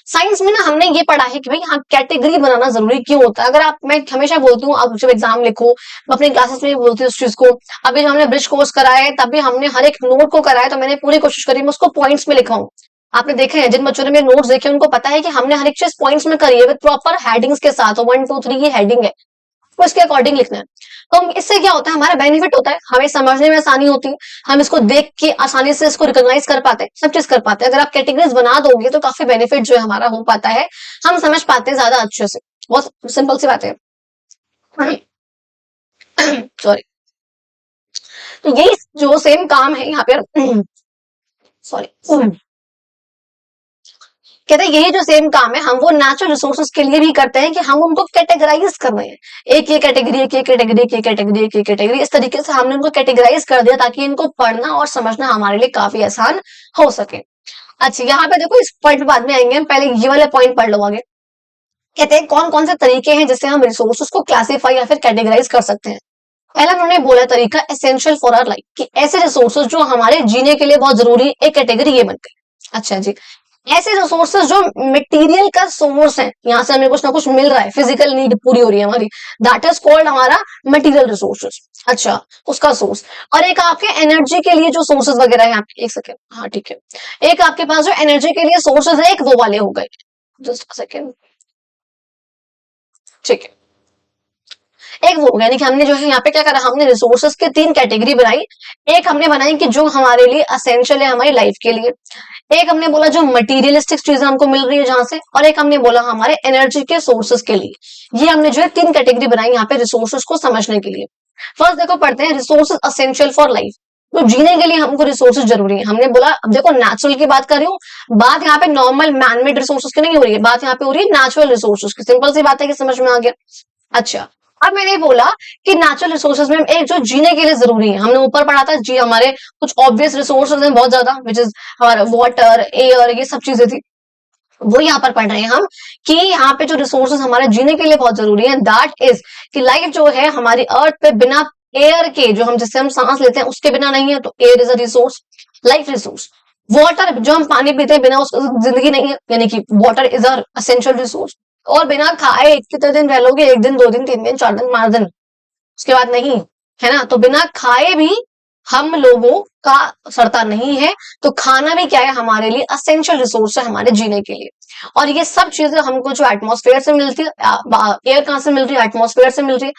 साइंस में ना हमने ये पढ़ा है कि भाई हाँ कैटेगरी बनाना जरूरी क्यों होता है। अगर आप, मैं हमेशा बोलती हूँ, आप जब एग्जाम लिखो, मैं अपनी क्लासेस में भी बोलती हूँ इस चीज को। अभी जब हमने ब्रिज कोर्स कराया है तब भी हमने हर एक नोट को कराया, तो मैंने पूरी कोशिश करी मैं उसको पॉइंट्स में लिखा हूँ। आपने देखे हैं, जिन बच्चों ने मेरे नोट्स देखे उनको पता है कि हमने हर एक चीज पॉइंट्स में करी है विद प्रॉपर हेडिंग्स के साथ। 1 2 3 ये हेडिंग है, तो इसके अकॉर्डिंग लिखना है। तो इससे क्या होता है, हमारा बेनिफिट होता है, हमें समझने में आसानी होती है, हम इसको देख के आसानी से इसको रिकॉग्नाइज कर पाते हैं, सब चीज कर पाते हैं। अगर आप कैटेगरीज बना दोगे तो काफी बेनिफिट जो है हमारा हो पाता है, हम समझ पाते हैं ज्यादा अच्छे से। बहुत सिंपल सी बात है। सॉरी। तो यही जो सेम काम है यहाँ पे, सॉरी, कहते हैं यही जो सेम काम है हम वो नेचुरल रिसोर्सेज के लिए भी करते हैं कि हम उनको कैटेगराइज कर रहे हैं। एक ये कैटेगरी, एक ये कैटेगरी, एक ये कैटेगरी, एक ये कैटेगरी, इस तरीके से हमने उनको कैटेगराइज कर दिया ताकि इनको पढ़ना और समझना हमारे लिए काफी आसान हो सके। अच्छा, यहाँ पे देखो, इस पॉइंट बाद में आएंगे, हम पहले ये वाले पॉइंट पढ़ लो आगे। कहते हैं कौन कौन से तरीके हैं जिससे हम रिसोर्सेज को क्लासीफाई या फिर कैटेगराइज कर सकते हैं। पहला उन्होंने बोला तरीका एसेंशियल फॉर आवर लाइफ, कि ऐसे रिसोर्सेज जो हमारे जीने के लिए बहुत जरूरी है, एक कैटेगरी ये बन गई। अच्छा जी, ऐसे रिसोर्सेज जो मटेरियल का सोर्स है, यहाँ से हमें कुछ ना कुछ मिल रहा है, फिजिकल नीड पूरी हो रही है हमारी, दैट इज कॉल्ड हमारा मटेरियल रिसोर्सेज। अच्छा, उसका सोर्स। और एक आपके एनर्जी के लिए जो सोर्सेज वगैरह है, आपके, एक सेकेंड, हाँ ठीक है, एक आपके पास जो एनर्जी के लिए सोर्सेज है, एक वो वाले हो गए। जस्ट सेकेंड, ठीक है, एक वो हो गया। यानी कि हमने जो है यहाँ पे क्या करा, हमने रिसोर्सेज के 3 कैटेगरी बनाई। एक हमने बनाई कि जो हमारे लिए असेंशियल है हमारी लाइफ के लिए, एक हमने बोला जो मटीरियलिस्टिक चीजें हमको मिल रही है जहां से, और एक हमने बोला हमारे एनर्जी के सोर्सेज के लिए। ये हमने जो है 3 कैटेगरी बनाई यहाँ पे रिसोर्सेज को समझने के लिए। फर्स्ट देखो पढ़ते हैं रिसोर्सेज असेंशियल फॉर लाइफ। तो जीने के लिए हमको रिसोर्सेज जरूरी है। हमने बोला, अब देखो नेचुरल की बात कर रही हूँ, बात यहाँ पे नॉर्मल मैनमेड रिसोर्सेज की नहीं हो रही है, बात यहाँ पे हो रही है नेचुरल रिसोर्सेज की। सिंपल सी बात है कि समझ में आ गया। अच्छा, अब मैंने बोला कि नेचुरल रिसोर्सेज में एक जो जीने के लिए जरूरी है, हमने ऊपर पढ़ा था जी, हमारे कुछ ऑब्वियस रिसोर्सेज हैं बहुत ज्यादा, विच इज हमारा वाटर, एयर, ये सब चीजें थी, वो यहाँ पर पढ़ रहे हैं हम कि यहाँ पे जो रिसोर्सेज हमारे जीने के लिए बहुत जरूरी है, दैट इज कि लाइफ जो है हमारी अर्थ पे बिना एयर के, जो हम जिससे हम सांस लेते हैं उसके बिना नहीं है, तो air is a resource, life resource. Water, जो हम पानी पीते हैं बिना उसके जिंदगी नहीं है, यानी कि water is a essential resource. और बिना खाए कितने दिन रह लोगे, 1 दिन 2 दिन 3 दिन 4 दिन 5 दिन, उसके बाद नहीं, है ना। तो बिना खाए भी हम लोगों का सड़ता नहीं है। तो खाना भी क्या है, हमारे लिए असेंशियल रिसोर्स है हमारे जीने के लिए। और ये सब चीजें हमको जो एटमॉस्फेयर से मिलती है, एयर कहां से मिल रही है, एटमॉस्फेयर से मिल रही है।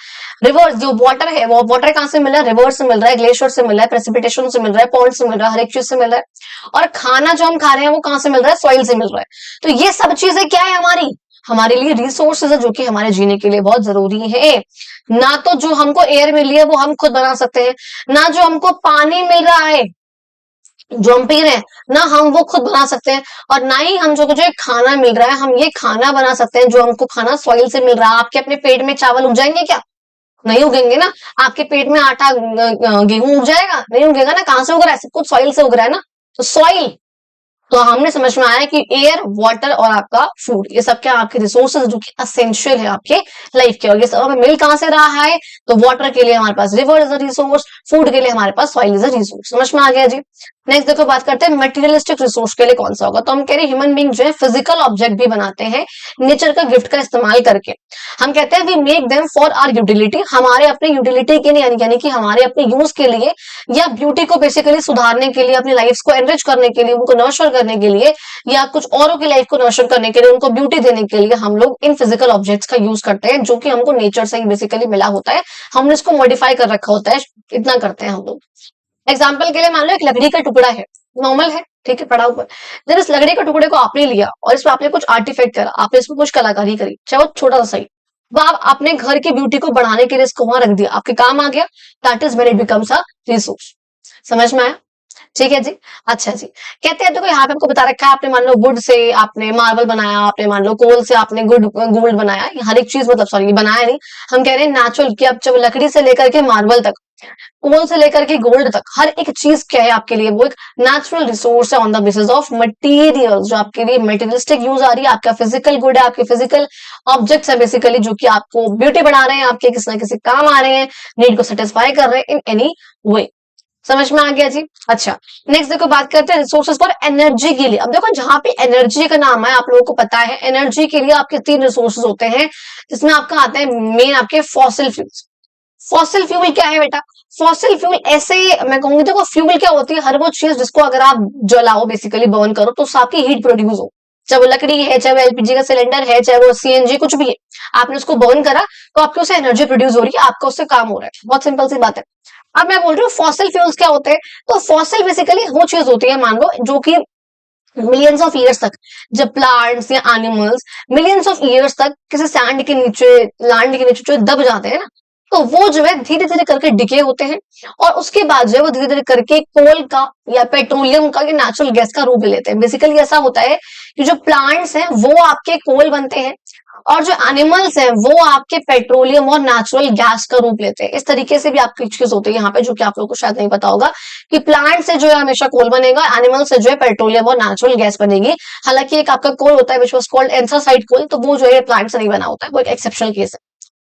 रिवर्स जो वाटर है, वो वाटर कहां से मिल रहा है, रिवर से मिल रहा है, ग्लेशियर से मिल रहा है, प्रेसिपिटेशन से मिल रहा है, पॉन्ड से मिल रहा है, हर एक चीज से मिल रहा है। और खाना जो हम खा रहे हैं वो कहां से मिल रहा है, सॉइल से मिल रहा है। तो ये सब चीजें क्या है, हमारे लिए रिसोर्सेज है जो कि हमारे जीने के लिए बहुत जरूरी है। ना तो जो हमको एयर मिल रही है वो हम खुद बना सकते हैं, ना जो हमको पानी मिल रहा है जो हम पी रहे हैं, ना हम वो खुद बना सकते हैं, और ना ही हम जो मुझे खाना मिल रहा है हम ये खाना बना सकते हैं जो हमको खाना सॉइल से मिल रहा है। आपके अपने पेट में चावल उग जाएंगे क्या? नहीं उगेंगे ना। आपके पेट में आटा गेहूं उग जाएगा? नहीं उगेगा ना। कहां से उग रहा है? सब कुछ सॉइल से उग रहा है ना। तो सॉइल, तो हमने समझ में आया कि एयर, वाटर और आपका फूड, ये सब क्या आपके रिसोर्सेज जो कि असेंशियल है आपके लाइफ के। और ये सब हमें मिल कहां से रहा है, तो वाटर के लिए हमारे पास river is a resource, food के लिए हमारे पास सॉइल इज अ रिसोर्स। समझ में आ गया जी। नेक्स्ट देखो बात करते हैं मटेरियलिस्टिक रिसोर्स के लिए कौन सा होगा। तो हम कह रहे हैं ह्यूमन बीइंग जो है फिजिकल ऑब्जेक्ट भी बनाते हैं नेचर का गिफ्ट का इस्तेमाल करके। हम कहते हैं we make them for our utility, हमारे अपने यूटिलिटी के लिए, यानी कि हमारे अपने यूज के लिए, या ब्यूटी को बेसिकली सुधारने के लिए, अपनी लाइफ को एनरिच करने के लिए, उनको नर्चर करने के लिए, या कुछ औरों की लाइफ को नर्चर करने के लिए, उनको ब्यूटी देने के लिए हम लोग इन फिजिकल ऑब्जेक्ट्स का यूज करते हैं जो कि हमको नेचर से ही बेसिकली मिला होता है। हमने इसको मॉडिफाई कर रखा होता है, इतना करते हैं हम लोग। एग्जाम्पल के लिए मान लो एक लकड़ी का टुकड़ा है, नॉर्मल है, ठीक है, पड़ा हुआ है। जब इस लकड़ी के टुकड़े को आपने लिया और इसमें आपने कुछ आर्टिफैक्ट करा, आपने इसमें कुछ कलाकारी करी, चाहे वो छोटा सा सही, वो आप अपने घर की ब्यूटी को बढ़ाने के लिए इसको वहां रख दिया, आपके काम आ गया, that is when it becomes a resource. समझ में आया? ठीक है जी। अच्छा जी, कहते हैं देखो यहाँ पे आपको बता रखा है, आपने मान लो वुड से आपने मार्बल बनाया, आपने मान लो कोल से आपने गुड गोल्ड बनाया, हर एक चीज मतलब सॉरी बनाया नहीं, हम कह रहे हैं नेचुरल कि आप जब लकड़ी से लेकर के मार्बल तक, कोल से लेकर के गोल्ड तक, हर एक चीज क्या है आपके लिए, वो एक नेचुरल रिसोर्स है on the basis of materials, जो आपके लिए मटेरियलिस्टिक यूज आ रही है, आपका फिजिकल गुड है, आपके फिजिकल ऑब्जेक्ट्स है बेसिकली, जो कि आपको ब्यूटी बढ़ा रहे हैं, आपके किसी ना किसी काम आ रहे हैं, नीड को सेटिस्फाई कर रहे हैं इन एनी वे। समझ में आ गया जी। अच्छा, नेक्स्ट देखो बात करते हैं रिसोर्सेज फॉर एनर्जी के लिए। अब देखो जहां पे एनर्जी का नाम है, आप लोगों को पता है एनर्जी के लिए आपके 3 रिसोर्सेज होते हैं, जिसमें आपका आता है मेन आपके फॉसिल फ्यूल्स। फॉसिल फ्यूल क्या है बेटा? फॉसिल फ्यूल ऐसे, मैं कहूंगी देखो फ्यूल क्या होती है, हर वो चीज जिसको अगर आप जलाओ बेसिकली बर्न करो तो उससे आपकी हीट प्रोड्यूस हो, चाहे वो लकड़ी है, चाहे वो एलपीजी का सिलेंडर है, चाहे वो सीएनजी कुछ भी है, आपने उसको बर्न करा तो आपको उससे एनर्जी प्रोड्यूस हो रही है, आपका उससे काम हो रहा है, बहुत सिंपल सी बात है। अब मैं बोल रही हूँ फॉसिल फ्यूल्स क्या होते हैं, तो फॉसिल बेसिकली वो चीज होती है मान लो जो कि मिलियंस ऑफ ईयर्स तक, जब प्लांट्स या एनिमल्स मिलियंस ऑफ ईयर्स तक किसी सैंड के नीचे, लैंड के नीचे जो दब जाते हैं ना, तो वो जो है धीरे धीरे करके डिके होते हैं, और उसके बाद जो है वो धीरे धीरे करके कोल का या पेट्रोलियम का या नेचुरल गैस का रूप ले लेते हैं। बेसिकली ऐसा होता है कि जो प्लांट्स हैं वो आपके कोल बनते हैं, और जो एनिमल्स हैं वो आपके पेट्रोलियम और नेचुरल गैस का रूप लेते हैं। इस तरीके से भी आपकी चीज होती है यहाँ पे, जो कि आप लोगों को शायद नहीं पता होगा, कि प्लांट से जो है हमेशा कोल बनेगा, एनिमल से जो है पेट्रोलियम और नेचुरल गैस बनेगी। हालांकि एक आपका कोल होता है which was called anthracite coal, तो वो जो है प्लांट से नहीं बना होता है, वो एक एक्सेप्शनल केस है।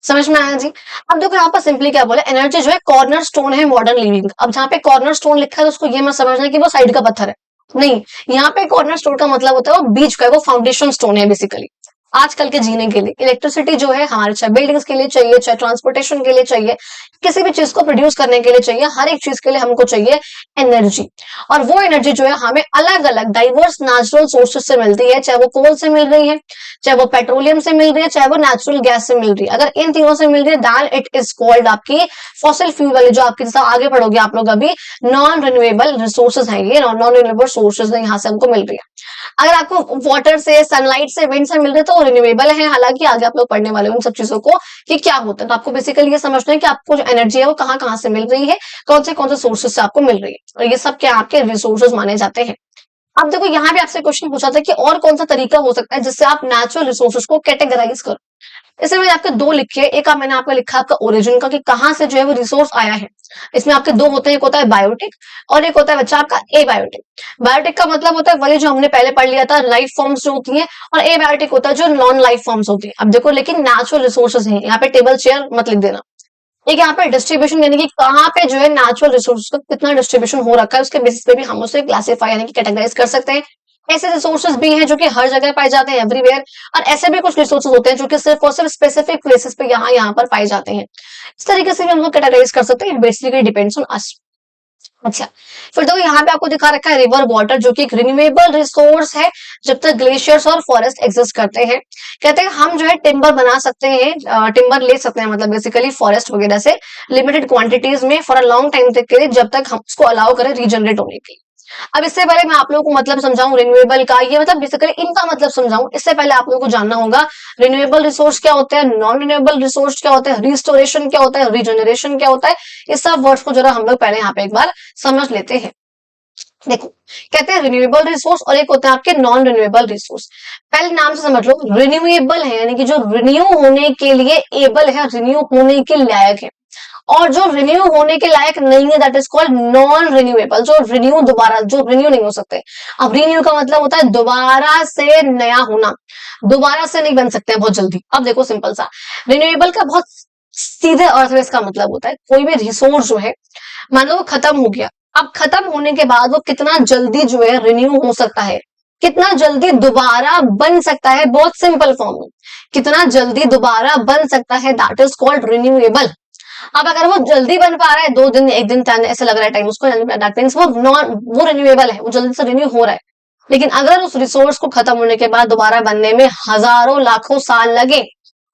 समझ में आया जी। अब देखो यहाँ पर सिंपली क्या बोला, एनर्जी जो है कॉर्नर स्टोन है मॉडर्न लिविंग। अब जहाँ पे कॉर्नर स्टोन लिखा है तो उसको ये मत समझना कि वो साइड का पत्थर है, नहीं, यहाँ पे कॉर्नर स्टोन का मतलब होता है वो बीच का है, वो फाउंडेशन स्टोन है बेसिकली। आजकल के जीने के लिए इलेक्ट्रिसिटी जो है हमारे, चाहे बिल्डिंग्स के लिए चाहिए, चाहे ट्रांसपोर्टेशन के लिए चाहिए, किसी भी चीज को प्रोड्यूस करने के लिए चाहिए, हर एक चीज के लिए हमको चाहिए एनर्जी। और वो एनर्जी जो है हमें अलग अलग डाइवर्स नेचुरल सोर्सेज से मिलती है, चाहे वो कोल से मिल रही है, चाहे वो पेट्रोलियम से मिल रही है, चाहे वो नेचुरल गैस से मिल रही है। अगर इन तीनों से मिल रही है दैन इट इज कॉल्ड आपकी फॉसिल फ्यूल वाली, जो आपके जैसा आगे पढ़ोगे आप लोग अभी, नॉन रिन्यूएबल रिसोर्सेज है ये, नॉन रिन्यूएबल सोर्सेज यहाँ से हमको मिल रही है। अगर आपको वाटर से, सनलाइट से, विंड से मिल रहे तो वो रिन्यूएबल है। हालांकि आगे आप लोग पढ़ने वाले उन सब चीजों को कि क्या होता है, तो आपको बेसिकली ये समझना है कि आपको जो एनर्जी है वो कहाँ कहाँ से मिल रही है, कौन से सोर्सेज से आपको मिल रही है, और ये सब क्या आपके रिसोर्सेज माने जाते हैं। अब देखो यहाँ भी आपसे क्वेश्चन पूछा था कि और कौन सा तरीका हो सकता है जिससे आप नेचुरल रिसोर्सेज को कैटेगराइज करो। इसमें मैंने आपके 2 लिखे, एक आप मैंने आपका लिखा आपका ओरिजिन का, कि कहां से जो है वो रिसोर्स आया है। इसमें आपके 2 होते हैं, एक होता है बायोटिक और एक होता है बच्चा आपका एबायोटिक। बायोटिक का मतलब होता है वही जो हमने पहले पढ़ लिया था, लाइफ फॉर्म्स जो होती हैं, और एबायोटिक होता है जो नॉन लाइफ फॉर्म्स होती है। अब देखो लेकिन नेचुरल रिसोर्सेज है, यहाँ पे टेबल चेयर मत लिख देना, एक यहाँ पे डिस्ट्रीब्यूशन यानी कि कहाँ पे जो है नेचुरल रिसोर्सेज का कितना डिस्ट्रीब्यूशन हो रखा है, उसके बेसिस पे भी हम उसे क्लासीफाई यानी कि कैटेगराइज कर सकते हैं। ऐसे रिसोर्सेज भी हैं जो कि हर जगह पाए जाते हैं, एवरीवेयर, और ऐसे भी कुछ रिसोर्सेज होते हैं जो कि सिर्फ और सिर्फ स्पेसिफिक प्लेसेस पे यहाँ पर पाए जाते हैं। इस तरीके से भी हम लोग कैटेगराइज कर सकते हैं, बेसिकली डिपेंड्स ऑन अस। अच्छा, फिर देखो यहाँ पे आपको दिखा रखा है रिवर वाटर, जो कि एक रिन्यूएबल रिसोर्स है जब तक ग्लेशियर्स और फॉरेस्ट एग्जिस्ट करते हैं। कहते हैं हम जो है टिम्बर बना सकते हैं, टिम्बर ले सकते हैं, मतलब बेसिकली फॉरेस्ट वगैरह से लिमिटेड क्वांटिटीज में फॉर अ लॉन्ग टाइम तक के लिए, जब तक हम उसको अलाउ करें रीजनरेट होने के लिए। अब इससे पहले मैं आप लोगों को मतलब समझाऊं रिन्यूएबल का, ये मतलब बेसिकली इनका मतलब समझाऊं, इससे पहले आप लोगों को जानना होगा रिन्यूएबल रिसोर्स क्या होता है, नॉन रिन्यूएबल रिसोर्स क्या होता है, रिस्टोरेशन क्या होता है, रीजनरेशन क्या होता है। इस सब वर्ड्स को जरा हम लोग पहले यहाँ पे एक बार समझ लेते हैं। देखो कहते हैं रिन्यूएबल रिसोर्स और एक होता है आपके नॉन रिन्यूएबल रिसोर्स। पहले नाम से समझ लो, रिन्यूएबल है यानी कि जो रिन्यू होने के लिए एबल है, रिन्यू होने के लायक है, और जो रिन्यू होने के लायक नहीं है that is called non renewable, जो रिन्यू दोबारा जो रिन्यू नहीं हो सकते। अब रिन्यू का मतलब होता है दोबारा से नया होना, दोबारा से नहीं बन सकते हैं बहुत जल्दी। अब देखो सिंपल सा, रिन्यूएबल का बहुत सीधे अर्थ में इसका मतलब होता है कोई भी रिसोर्स जो है मान लो वो खत्म हो गया, अब खत्म होने के बाद वो कितना जल्दी जो है रिन्यू हो सकता है, कितना जल्दी दोबारा बन सकता है, बहुत सिंपल फॉर्म में कितना जल्दी दोबारा बन सकता है, दैट इज कॉल्ड रिन्यूएबल। अब अगर वो जल्दी बन पा रहा है 2 दिन 1 दिन ऐसे लग रहा है टाइम उसको, दैट मींस वो रिन्यूएबल है, वो जल्दी से रिन्यू हो रहा है। लेकिन अगर उस रिसोर्स को खत्म होने के बाद दोबारा बनने में हजारों लाखों साल लगे,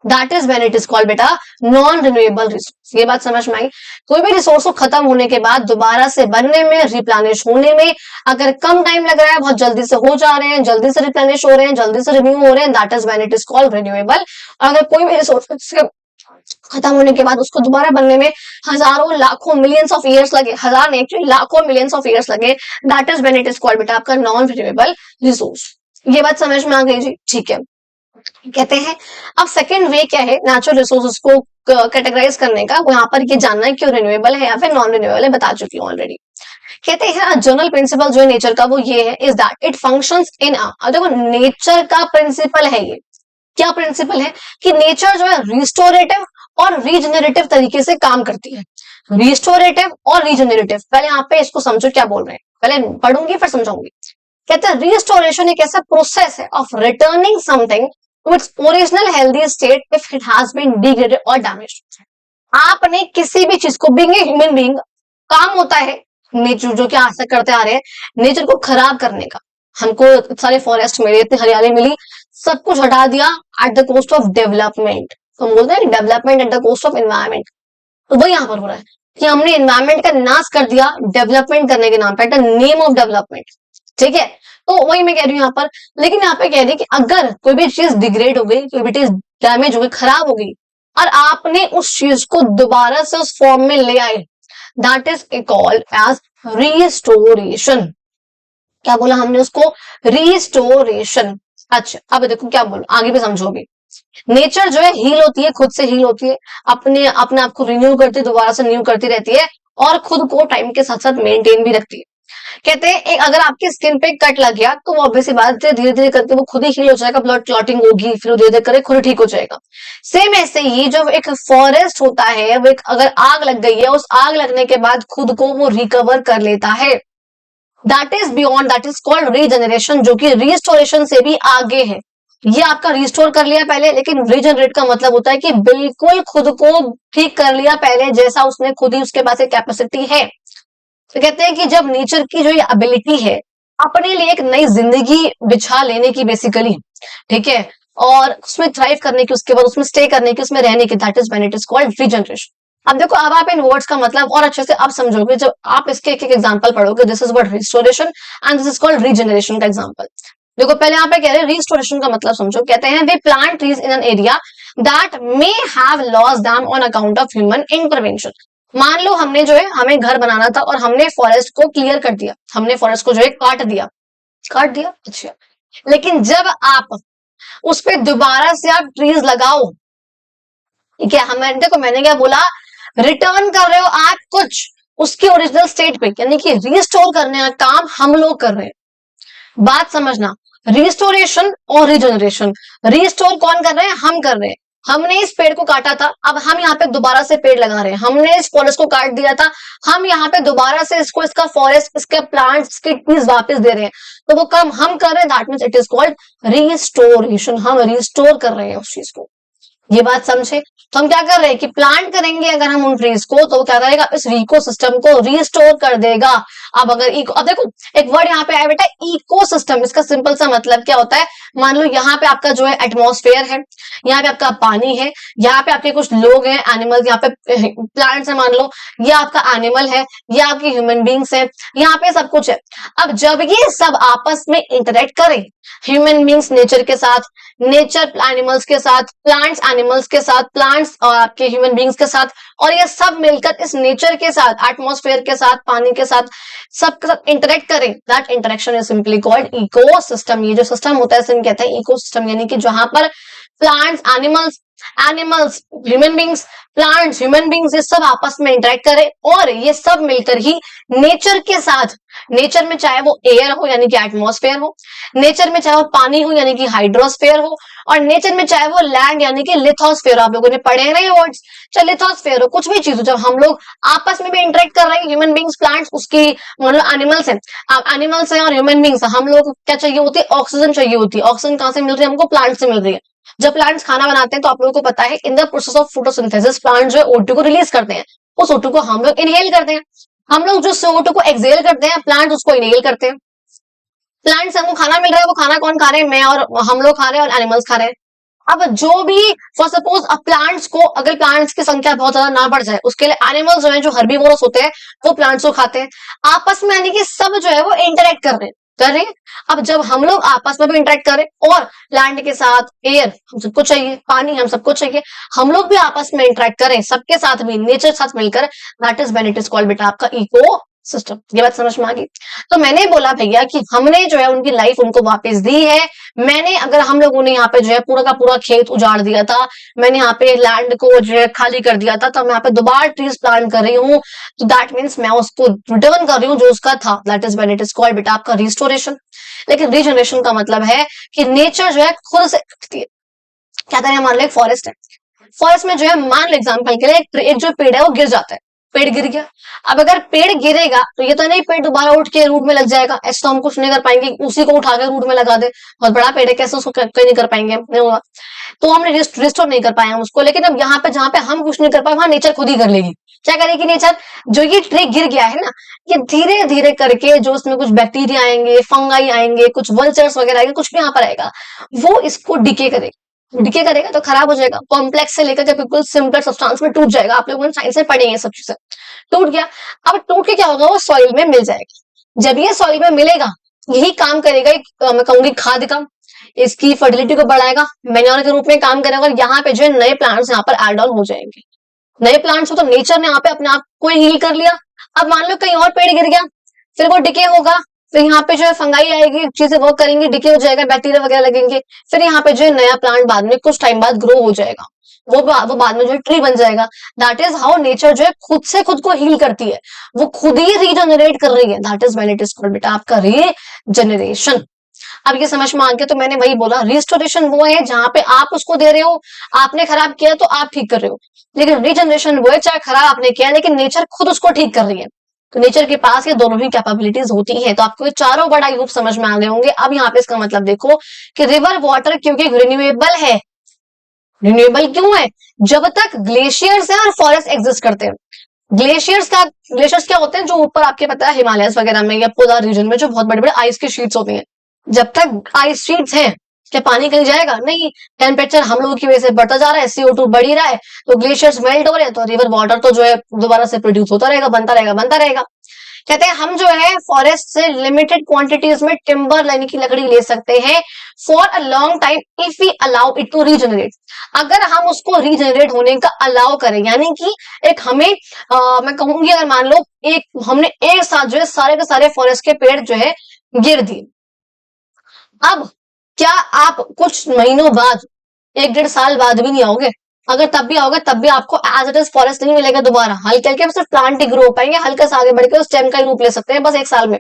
that is when it is called बेटा नॉन रिन्यूएबल रिसोर्स। ये बात समझ में आई। कोई भी रिसोर्स को खत्म होने के बाद दोबारा से बनने में, रिप्लेनिश होने में अगर कम टाइम लग रहा है, बहुत जल्दी से हो जा रहे हैं, जल्दी से रिप्लेनिश हो रहे हैं, जल्दी से रिन्यू हो रहे हैं, that is when it is called renewable. और अगर कोई भी रिसोर्स खत्म होने के बाद उसको दोबारा बनने में हजारों लाखों मिलियंस ऑफ ईयर्स लगे, हजार नहीं एक्चुअली लाखों मिलियंस ऑफ ईयर्स लगे, that is when it is called बेटा आपका नॉन रिन्यूएबल रिसोर्स। ये बात समझ में आ गई जी, ठीक है। कहते हैं अब सेकंड वे क्या है नेचुरल रिसोर्सेज को कैटेगराइज करने का, वो यहाँ पर ये जानना है कि रिन्यूएबल है या फिर नॉन रिन्यूएबल है, बता चुकी हूँ ऑलरेडी। कहते हैं जनरल प्रिंसिपल जो है नेचर का वो ये है is that it functions in अब देखो नेचर का प्रिंसिपल है ये, क्या प्रिंसिपल है कि नेचर जो है रिस्टोरेटिव और रीजनरेटिव तरीके से काम करती है। रिस्टोरेटिव और रीजनरेटिव, पहले यहाँ पे इसको समझो क्या बोल रहे हैं, पहले पढ़ूंगी फिर समझाऊंगी। कहते हैं रिस्टोरेशन एक ऐसा प्रोसेस है of returning something to its original healthy state if it has been degraded और डैमेज्ड। आपने किसी भी चीज को, बीइंग ए ह्यूमन बीइंग, काम होता है नेचर जो कि आज तक करते आ रहे हैं, नेचर को खराब करने का। हमको सारे फॉरेस्ट मिले, इतनी हरियाली मिली, सब कुछ हटा दिया at the cost of development. तो हम बोलते हैं development at the cost of environment, तो वही यहाँ पर हो रहा है कि हमने एनवायरमेंट का नाश कर दिया डेवलपमेंट करने के नाम पे, at the name of development. ठीक है, तो वही मैं कह रही हूँ यहाँ पर। लेकिन यहाँ पे कह रही है कि अगर कोई भी चीज डिग्रेड हो गई, कोई भी चीज डैमेज हो गई, खराब हो गई, और आपने उस चीज को दोबारा से उस फॉर्म में ले आए, that is called as restoration. क्या बोला हमने उसको? रिस्टोरेशन। अच्छा अब देखो क्या बोलो, आगे भी समझोगे। नेचर जो है हील होती है, खुद से हील होती है, अपने अपने आप को रिन्यू करती है, दोबारा से न्यू करती रहती है, और खुद को टाइम के साथ साथ मेंटेन भी रखती है। कहते हैं एक अगर आपकी स्किन पे कट लग गया तो ऑब्वियसली बात है धीरे धीरे करके वो खुद ही हील हो जाएगा, ब्लड क्लॉटिंग होगी, फिर धीरे धीरे करके खुद ठीक हो जाएगा। सेम ऐसे ही जो एक फॉरेस्ट होता है, वो एक अगर आग लग गई है, उस आग लगने के बाद खुद को वो रिकवर कर लेता है, that is beyond, that is called regeneration, जो कि रिस्टोरेशन से भी आगे है। ये आपका रिस्टोर कर लिया पहले, लेकिन रीजनरेट का मतलब होता है कि बिल्कुल खुद को ठीक कर लिया पहले जैसा उसने खुद ही, उसके पास एक कैपेसिटी है। तो कहते हैं कि जब नेचर की जो ये एबिलिटी है अपने लिए एक नई जिंदगी बिछा लेने की बेसिकली, ठीक है, और उसमें थ्राइव करने की, उसके बाद उसमें स्टे करने की, उसमें रहने की, that is when it is called regeneration. अब देखो अब आप इन वर्ड्स का मतलब और अच्छे से अब समझोगे जब आप इसके एक एक एग्जांपल पढ़ोगे। This is what restoration and this is called regeneration का एग्जांपल। देखो पहले यहाँ पे कह रहे हैं रिस्टोरेशन का मतलब समझो। कहते हैं we plant trees in an area that may have lost them on account of human intervention. मान लो हमने जो है, हमें घर बनाना था और हमने फॉरेस्ट को क्लियर कर दिया, हमने फॉरेस्ट को जो है काट दिया, काट दिया, अच्छा। लेकिन जब आप उस पर दोबारा से आप ट्रीज लगाओ, ठीक है, हमें देखो मैंने क्या बोला, रिटर्न कर रहे हो आप कुछ उसकी ओरिजिनल स्टेट पे, यानी कि रिस्टोर करने का काम हम लोग कर रहे हैं। बात समझना, रिस्टोरेशन और रीजनरेशन। रिस्टोर कौन कर रहे हैं? हम कर रहे हैं। हमने इस पेड़ को काटा था, अब हम यहाँ पे दोबारा से पेड़ लगा रहे हैं। हमने इस फॉरेस्ट को काट दिया था, हम यहाँ पे दोबारा से इसको, इसका फॉरेस्ट, इसके प्लांट्स, इसके ट्रीज वापस दे रहे हैं। तो वो काम हम कर रहे हैं, that means it is called restoration. हम रिस्टोर कर रहे हैं उस चीज को। ये बात समझे? तो हम क्या कर रहे हैं कि प्लांट करेंगे अगर हम उन ट्रीज को, तो वो क्या करेगा, इस इकोसिस्टम को रिस्टोर कर देगा। अब अगर इको, अब देखो एक वर्ड यहाँ पे आया बेटा इकोसिस्टम, इसका सिंपल सा मतलब क्या होता है, मान लो यहाँ पे आपका जो है एटमॉस्फेयर है, यहाँ पे आपका पानी है, यहाँ पे आपके कुछ लोग हैं, एनिमल, यहाँ पे प्लांट्स है, मान लो ये आपका एनिमल है, ये आपके ह्यूमन बींग्स है, यहाँ पे सब कुछ है। अब जब ये सब आपस में इंटरेक्ट करें, ह्यूमन बींग्स नेचर के साथ, नेचर एनिमल्स के साथ, प्लांट्स एनिमल्स के साथ, प्लांट्स आपके ह्यूमन बींग्स के साथ, और ये सब मिलकर इस नेचर के साथ, एटमॉस्फेयर के साथ, पानी के साथ, सबके साथ इंटरेक्ट करें, that interaction is simply called ecosystem. ये जो सिस्टम होता है इसे कहते हैं इकोसिस्टम, यानी कि जहां पर plants, animals, human beings, plants, human beings, ये सब आपस में इंटरेक्ट करें, और ये सब मिलकर ही नेचर के साथ, नेचर में चाहे वो एयर हो यानी कि एटमॉस्फेयर हो, नेचर में चाहे वो पानी हो यानी कि हाइड्रोस्फेयर हो, और नेचर में चाहे वो लैंड यानी कि लिथोस्फेयर, आप लोगों ने पढ़े हैं ना ये वर्ड्स, चाहे लिथोस्फेयर हो, कुछ भी चीज हो, जब हम लोग आपस में भी इंटरेक्ट कर रहे हैं, ह्यूमन बींग्स, प्लांट्स, उसकी मतलब एनिमल्स हैं, एनिमल्स हैं और ह्यूमन बींग्स, हम लोग क्या चाहिए होती है, ऑक्सीजन चाहिए होती है। ऑक्सीजन कहां से मिल रही है हमको? प्लांट से मिल रही है। जब प्लांट्स खाना बनाते हैं तो आप लोगों को पता है in the process of photosynthesis plant जो है O2 को रिलीज करते हैं, उस O2 को हम लोग इनहेल करते हैं। हम लोग जो CO2 को एक्सहेल करते हैं, प्लांट उसको इनहेल करते हैं। प्लांट से हमको खाना मिल रहा है, वो खाना कौन खा रहे हैं? मैं और हम लोग खा रहे हैं और एनिमल्स खा रहे हैं। अब जो भी फॉर सपोज अब प्लांट्स को, अगर प्लांट्स की संख्या बहुत ज्यादा ना बढ़ जाए, उसके लिए एनिमल्स जो है, जो हर्बीवोरस होते हैं, वो प्लांट्स को खाते हैं आपस में, यानी कि सब जो है वो इंटरेक्ट कर रहे हैं। कर रही है। अब जब हम लोग आपस में भी इंटरेक्ट करें और लैंड के साथ एयर हम सबको चाहिए, पानी हम सबको चाहिए, हम लोग भी आपस में इंटरेक्ट करें सबके साथ भी, नेचर के साथ मिलकर, that is when it is called बेटा आपका इको सिस्टम। ये बात समझ में आ गई। तो मैंने बोला भैया कि हमने जो है उनकी लाइफ उनको वापस दी है। मैंने अगर हम लोगों ने यहाँ पे जो है पूरा का पूरा खेत उजाड़ दिया था, मैंने यहाँ पे लैंड को जो है खाली कर दिया था, तो मैं यहाँ पे दोबारा ट्रीज प्लांट कर रही हूँ, तो दैट मीन्स मैं उसको रिटर्न कर रही हूँ जो उसका था, that is when it is called बेटा आपका रिस्टोरेशन। लेकिन रीजनरेशन का मतलब है कि नेचर जो है खुद से करती है। क्या करें, मान लो एक फॉरेस्ट है, फॉरेस्ट में जो है मान लो एग्जाम्पल के लिए एक जो पेड़ है वो गिर जाता है, पेड़ गिर गया। अब अगर पेड़ गिरेगा तो ये तो नहीं पेड़ दोबारा उठ के रूट में लग जाएगा, ऐसे तो हम कुछ नहीं कर पाएंगे, उसी को उठा के रूट में लगा दे, बहुत बड़ा पेड़ है, कैसे उसको कहीं नहीं कर पाएंगे, नहीं होगा। तो हमने रिस्टोर नहीं कर पाए हम उसको। लेकिन अब यहाँ पे जहां पे हम कुछ नहीं कर पाए वहां नेचर खुद ही कर लेगी। क्या करेगी नेचर, जो ये ट्री गिर गया है ना, ये धीरे धीरे करके जो उसमें कुछ बैक्टीरिया आएंगे, फंगाई आएंगे, कुछ वल्चर्स वगैरह आएंगे, कुछ भी यहाँ पर आएगा, वो इसको डिके करेगा। डिके करेगा तो खराब हो जाएगा, कॉम्प्लेक्स से लेकर जब बिल्कुल सिंपल सब्सटेंस में टूट जाएगा। आप लोगों ने साइंस में पढ़े ये सब चीजें। टूट गया, अब टूट के क्या होगा, वो सॉइल में मिल जाएगा। जब ये सॉइल में मिलेगा, यही काम करेगा मैं कहूंगी खाद का, इसकी फर्टिलिटी को बढ़ाएगा, मैन्योर के रूप में काम करेगा, और यहाँ पे जो है नए प्लांट्स यहाँ पर एड ऑन हो जाएंगे। नए प्लांट्स हो तो नेचर ने यहाँ पे अपने आप को हील कर लिया। अब मान लो कहीं और पेड़ गिर गया, फिर वो डिके होगा, फिर यहाँ पे जो है फंगाई आएगी, चीजें वर्क करेंगी, डिके हो जाएगा, बैक्टीरिया वगैरह लगेंगे, फिर यहाँ पे जो है नया प्लांट बाद में कुछ टाइम बाद ग्रो हो जाएगा, वो बाद में जो है ट्री बन जाएगा। दैट इज हाउ नेचर जो है खुद से खुद को हील करती है, वो खुद ही रीजनरेट कर रही है। That is when it is called बेटा आपका रीजनरेशन। अब ये समझ में आ गया। तो मैंने वही बोला, रिस्टोरेशन वो है जहां पे आप उसको दे रहे हो, आपने खराब किया तो आप ठीक कर रहे हो, लेकिन रीजनरेशन वो है चाहे खराब आपने किया लेकिन नेचर खुद उसको ठीक कर रही है। तो नेचर के पास ये दोनों ही कैपेबिलिटीज होती हैं। तो आपको ये चारों बड़ा यूप समझ में आ गए होंगे। अब यहाँ पे इसका मतलब देखो कि रिवर वाटर क्योंकि रिन्यूएबल है। रिन्यूएबल क्यों है, जब तक ग्लेशियर्स है और फॉरेस्ट एग्जिस्ट करते हैं। ग्लेशियर्स क्या होते हैं, जो ऊपर आपके पता है हिमालय वगैरह में या पोलर रीजन में जो बहुत बड़े बड़े आइस की शीट्स होती हैं, जब तक आइस शीट्स हैं क्या पानी कहीं जाएगा नहीं। टेम्परेचर हम लोगों की वजह से बढ़ता जा रहा है, CO2 बढ़ ही रहा है, तो ग्लेशियर्स मेल्ट हो रहे हैं, तो रिवर वाटर तो जो है दोबारा से प्रोड्यूस होता रहेगा, बनता रहेगा बनता रहेगा। कहते हैं हम जो है फॉरेस्ट से लिमिटेड क्वांटिटीज में टिम्बर यानी कि लकड़ी ले सकते हैं for a long time if we allow it to regenerate. अगर हम उसको रीजनरेट होने का अलाउ करें, यानी कि एक हमें मैं कहूंगी अगर मान लो हमने एक साथ जो है सारे के सारे फॉरेस्ट के पेड़ जो है गिर दिए। अब क्या आप कुछ महीनों बाद, 1-1.5 साल बाद भी नहीं आओगे, अगर तब भी आओगे तब भी आपको एज इट इज फॉरेस्ट नहीं मिलेगा दोबारा, हल्के हल्के सिर्फ प्लांट ही ग्रो हो पाएंगे, हल्के से आगे बढ़ के उस स्टेम का ही रूप ले सकते हैं बस 1 साल में।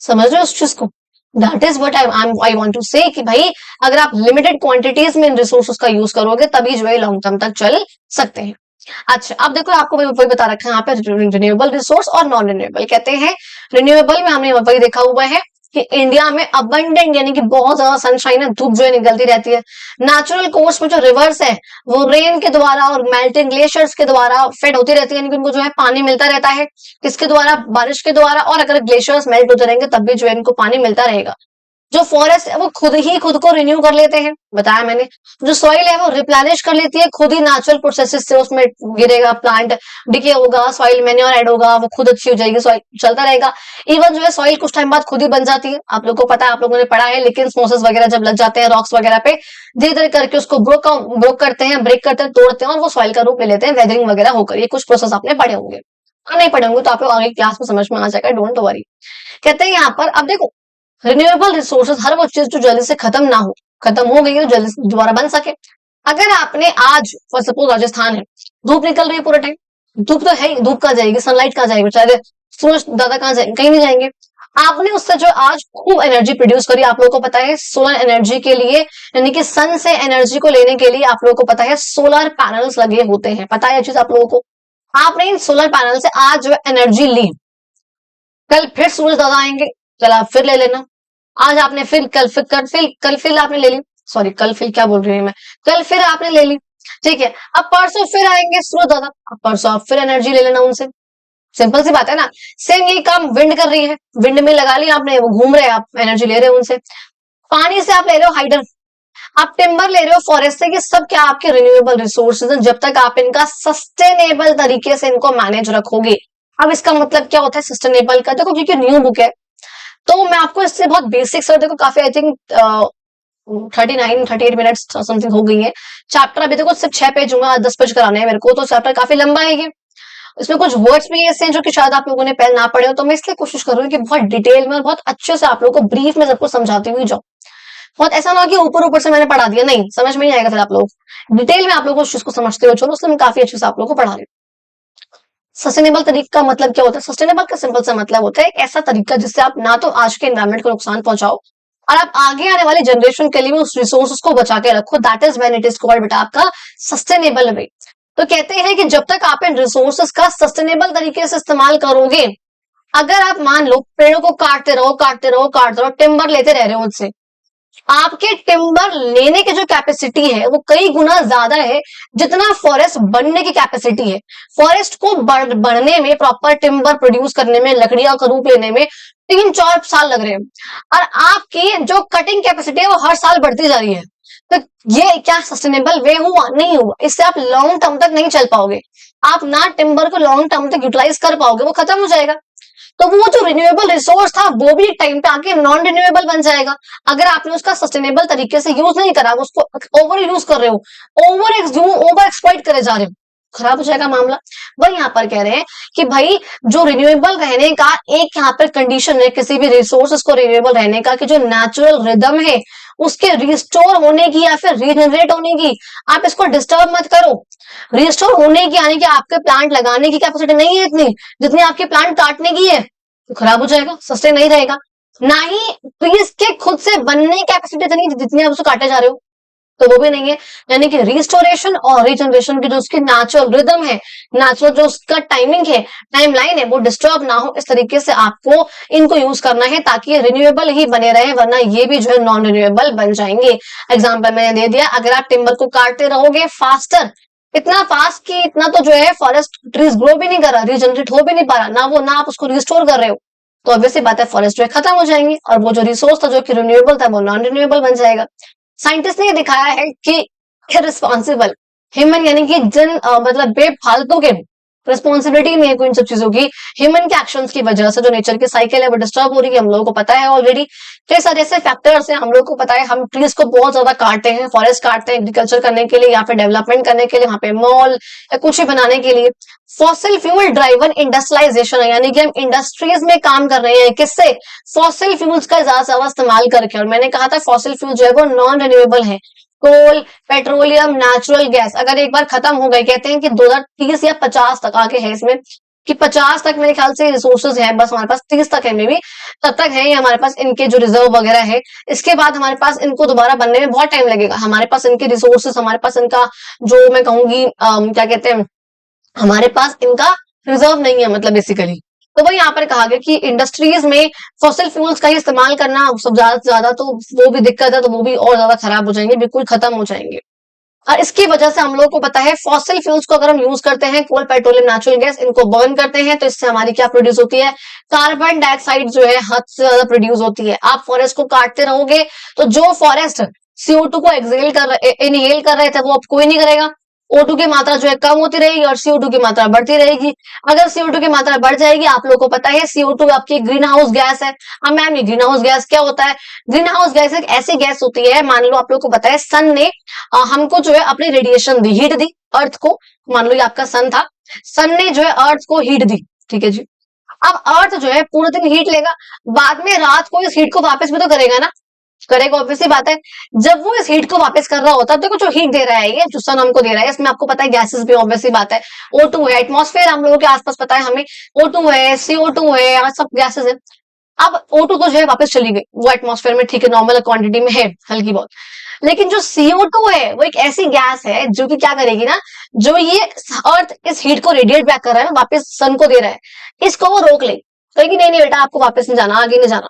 समझ रहे हो उस चीज को। That is what I want to say कि भाई अगर आप लिमिटेड क्वांटिटीज में इन रिसोर्सेज का यूज करोगे तभी जो है लॉन्ग टर्म तक चल सकते हैं। अच्छा अब देखो आपको वही बता रखा है यहाँ पे रिन्यूएबल रिसोर्स और नॉन रिन्यूएबल। कहते हैं रिन्यूएबल में हमने वही देखा हुआ है कि इंडिया में अबंडेंट यानी कि बहुत ज्यादा सनशाइन है, धूप जो है निकलती रहती है। नेचुरल कोर्स में जो रिवर्स है वो रेन के द्वारा और मेल्टिंग ग्लेशियर्स के द्वारा फेड होती रहती है, यानी कि उनको जो है पानी मिलता रहता है। किसके द्वारा, बारिश के द्वारा, और अगर ग्लेशियर्स मेल्ट होते रहेंगे तब भी जो है इनको पानी मिलता रहेगा। जो फॉरेस्ट है वो खुद ही खुद को रिन्यू कर लेते हैं, बताया मैंने। जो सॉइल है वो रिप्लेनिश कर लेती है खुद ही, नेचुरल प्रोसेसेस से उसमें गिरेगा, प्लांट डिके होगा, सॉइल मैन्योर ऐड होगा, वो खुद अच्छी हो जाएगी, सॉइल चलता रहेगा। इवन जो है सॉइल कुछ टाइम बाद खुद ही बन जाती है, आप लोगों को पता है, आप लोगों ने पढ़ा है। लेकिन स्मोसेस वगैरह जब लग जाते हैं रॉक्स वगैरह पे, धीरे धीरे करके उसको ब्रोक करते हैं, ब्रेक करते हैं, तोड़ते हैं और वो सॉइल का रूप ले लेते हैं वेदरिंग वगैरह होकर। ये कुछ प्रोसेस आपने पढ़े होंगे, नहीं पढ़े होंगे तो आप लोग आगे क्लास में समझ में आ जाएगा, डोंट वरी। कहते हैं यहाँ पर अब देखो रिन्यूएबल रिसोर्सेज हर वो चीज जो जल्दी से खत्म ना हो, खत्म हो गई है तो जल्दी से दोबारा बन सके। अगर आपने आज फॉर सपोज राजस्थान है, धूप निकल रही है पूरा टाइम, धूप तो है ही, धूप कहाँ जाएगी, सनलाइट कहाँ जाएगी, चाहे सूरज दादा कहाँ जाएंगे, कहीं नहीं जाएंगे। आपने उससे जो आज खूब एनर्जी प्रोड्यूस करी, आप लोगों को पता है सोलर एनर्जी के लिए यानी कि सन से एनर्जी को लेने के लिए आप लोगों को पता है सोलर पैनल्स लगे होते हैं, पता है ये चीज आप लोगों को। आपने इन सोलर पैनल से आज जो एनर्जी ली, कल फिर सूरज दादा आएंगे, कल आप फिर ले लेना। आज आपने फिर कल फिर आपने ले ली, सॉरी कल फिर क्या बोल रही हूँ मैं, कल फिर आपने ले ली, ठीक है। अब परसों फिर आएंगे सूरज दादा, अब परसों आप फिर एनर्जी ले लेना उनसे। सिंपल सी बात है ना। सेम यही काम विंड कर रही है, विंड में लगा लिया आपने, वो घूम रहे हैं, आप एनर्जी ले रहे हो उनसे। पानी से आप ले रहे हो हाइडर, आप टिम्बर ले रहे हो फॉरेस्ट से, ये सब क्या आपके रिन्यूएबल रिसोर्सेज हैं, जब तक आप इनका सस्टेनेबल तरीके से इनको मैनेज रखोगे। अब इसका मतलब क्या होता है सस्टेनेबल का, देखो क्योंकि न्यू बुक है तो मैं आपको इससे बहुत बेसिक्स और देखो काफी आई थिंक 39-38 मिनट्स समथिंग हो गई है चैप्टर। अभी देखो सिर्फ 6 पेज होंगे, 10 पेज कराने हैं मेरे को, तो चैप्टर काफी लंबा है ये। इसमें कुछ वर्ड्स भी ऐसे हैं जो कि शायद आप लोगों ने पहले ना पढ़े हो, तो मैं इसलिए कोशिश कर रही हूँ कि बहुत डिटेल में और बहुत अच्छे से आप लोगों को ब्रीफ में सबको समझाती हुई जाओ। बहुत ऐसा ना हो कि ऊपर ऊपर से मैंने पढ़ा दिया, नहीं समझ में नहीं आएगा फिर आप लोग। डिटेल में आप लोगों को उस चीज को समझते हो चलो, इसलिए मैं काफी अच्छे से आप लोगों को पढ़ा रही हूँ। सस्टेनेबल तरीका का मतलब क्या होता है? सस्टेनेबल का सिंपल सा मतलब होता है एक ऐसा तरीका जिससे आप ना तो आज के एनवायरमेंट को नुकसान पहुंचाओ और आप आगे आने वाली जनरेशन के लिए उस रिसोर्सेज को बचा के रखो। That is when it is called बेटा आपका सस्टेनेबल वे। तो कहते हैं कि जब तक आप इन रिसोर्सेज का सस्टेनेबल तरीके से इस्तेमाल करोगे, अगर आप मान लो पेड़ों को काटते रहो काटते रहो काटते रहो, टिम्बर लेते रह रहे हो उनसे, आपके टिम्बर लेने की जो कैपेसिटी है वो कई गुना ज्यादा है जितना फॉरेस्ट बनने की कैपेसिटी है। फॉरेस्ट को बढ़ने में, प्रॉपर टिम्बर प्रोड्यूस करने में, लकड़ियां का रूप लेने में 3-4 साल लग रहे हैं और आपकी जो कटिंग कैपेसिटी है वो हर साल बढ़ती जा रही है। तो ये क्या सस्टेनेबल वे हुआ? नहीं हुआ। इससे आप लॉन्ग टर्म तक नहीं चल पाओगे, आप ना टिम्बर को लॉन्ग टर्म तक यूटिलाइज कर पाओगे, वो खत्म हो जाएगा। तो वो जो रिन्यूएबल रिसोर्स था वो भी टाइम पे आके नॉन रिन्यूएबल बन जाएगा अगर आपने उसका सस्टेनेबल तरीके से यूज नहीं करा, उसको ओवर यूज कर रहे हो, ओवर एक्सप्लॉइट करे जा रहे हो, खराब हो जाएगा मामला। वही यहाँ पर कह रहे हैं कि भाई जो रिन्यूएबल रहने का एक यहाँ पर कंडीशन है किसी भी रिसोर्सेस को रिन्यूएबल रहने का, कि जो नेचुरल रिदम है उसके रिस्टोर होने की या फिर रीजनरेट होने की, आप इसको डिस्टर्ब मत करो। रिस्टोर होने की यानी कि आपके प्लांट लगाने की कैपेसिटी नहीं है इतनी जितनी आपके प्लांट काटने की है, तो खराब हो जाएगा, सस्टेन नहीं रहेगा। ना ही ट्रीज के खुद से बनने की कैपेसिटी इतनी जितनी आप उसको काटे जा रहे हो, तो वो भी नहीं है। यानी कि रिस्टोरेशन और रीजनरेशन की जो उसकी नेचुरल रिदम है, नेचुरल जो उसका टाइमिंग है, टाइमलाइन है, वो डिस्टर्ब ना हो, इस तरीके से आपको इनको यूज करना है ताकि रिन्यूएबल ही बने रहे, वरना ये भी जो है नॉन रिन्यूएबल बन जाएंगे। एग्जाम्पल मैंने दे दिया, अगर आप टिम्बर को काटते रहोगे फास्टर, इतना फास्ट कि इतना तो जो है फॉरेस्ट ट्रीज ग्रो भी नहीं कर रहा, रीजनरेट हो भी नहीं पा रहा, ना आप उसको रिस्टोर कर रहे हो, तो ऑब्वियसली बात है फॉरेस्ट जो है खत्म हो जाएंगे और वो जो रिसोर्स था जो कि रिन्यूएबल था वो नॉन रिन्यूएबल बन जाएगा। साइंटिस्ट ने दिखाया है कि इररिस्पांसिबल ह्यूमन यानी कि जिन मतलब बेफालतू के रिस्पॉन्सिबिलिटी नहीं है कोई इन सब चीजों की, ह्यूमन के एक्शंस की वजह से जो नेचर की साइकिल है वो डिस्टर्ब हो रही है, हम लोगों को पता है ऑलरेडी। कई सारे ऐसे फैक्टर्स हैं, हम लोग को पता है, हम ट्रीज को बहुत ज्यादा काटते हैं, फॉरेस्ट काटते हैं एग्रीकल्चर करने के लिए या फिर डेवलपमेंट करने के लिए, वहां पे मॉल या कुछ ही बनाने के लिए। फॉसिल फ्यूल ड्राइवन इंडस्ट्रियलाइजेशन है, यानी कि हम इंडस्ट्रीज में काम कर रहे हैं किससे? फॉसिल फ्यूल्स का ज्यादा इस्तेमाल करके। और मैंने कहा था फॉसिल फ्यूल जो है वो नॉन रिन्यूएबल है। कोल, पेट्रोलियम, नेचुरल गैस अगर एक बार खत्म हो गए, कहते हैं कि 2030 या 50 तक आगे है इसमें, कि 50 तक मेरे ख्याल से रिसोर्सेज है बस हमारे पास, 30 तक है मे बी, तब तक है हमारे पास इनके जो रिजर्व वगैरह है। इसके बाद हमारे पास इनको दोबारा बनने में बहुत टाइम लगेगा, हमारे पास इनके रिसोर्सेज, हमारे पास इनका जो मैं कहूंगी क्या कहते हैं, हमारे पास इनका रिजर्व नहीं है मतलब बेसिकली। तो वही यहाँ पर कहा गया कि इंडस्ट्रीज में फॉसिल फ्यूल्स का ही इस्तेमाल करना सब ज्यादा से ज्यादा, तो वो भी दिक्कत है, तो वो भी और ज्यादा खराब हो जाएंगे, बिल्कुल खत्म हो जाएंगे। और इसकी वजह से हम लोग को पता है फॉसिल फ्यूल्स को अगर हम यूज करते हैं, कोल, पेट्रोलियम, नेचुरल गैस, इनको बर्न करते हैं, तो इससे हमारी क्या प्रोड्यूस होती है? कार्बन डाइऑक्साइड जो है हद से ज्यादा प्रोड्यूस होती है। आप फॉरेस्ट को काटते रहोगे तो जो फॉरेस्ट CO2 को इनहेल कर रहे थे वो अब कोई नहीं करेगा, O2 की मात्रा जो है कम होती रहेगी और CO2 की मात्रा बढ़ती रहेगी। अगर CO2 की मात्रा बढ़ जाएगी, आप लोगों को पता है CO2 आपकी ग्रीन हाउस गैस है। अब मैम ये ग्रीन हाउस गैस क्या होता है? ग्रीन हाउस गैस एक ऐसी गैस होती है, मान लो आप लोगों को पता है सन ने हमको जो है अपनी रेडिएशन दी, हीट दी अर्थ को, मान लो ये आपका सन था, सन ने जो है अर्थ को हीट दी, ठीक है जी। अब अर्थ जो है पूरे दिन हीट लेगा, बाद में रात को इस हीट को वापस भी तो करेगा ना, करेगा, ऑब्वियसली बात है। जब वो इस हीट को वापस कर रहा होता है, देखो जो हीट दे रहा है ये जो सन हमको दे रहा है, इसमें आपको पता है गैसेस भी, ऑब्वियसली बात है, O2 है, एटमॉस्फेयर हम लोगों के आसपास पता है हमें, O2 है, CO2 है, सब गैसेस है। अब O2 तो जो है वापस चली गई, वो एटमॉस्फेयर में ठीक है, नॉर्मल क्वांटिटी में है, हल्की बहुत। लेकिन जो CO2 है वो एक ऐसी गैस है जो कि क्या करेगी ना, जो ये अर्थ इस हीट को रेडिएट बैक कर रहा है ना, वापस सन को दे रहा है, इसको वो रोक ले, कहेगी नहीं नहीं बेटा आपको वापस नहीं जाना, आगे नहीं जाना।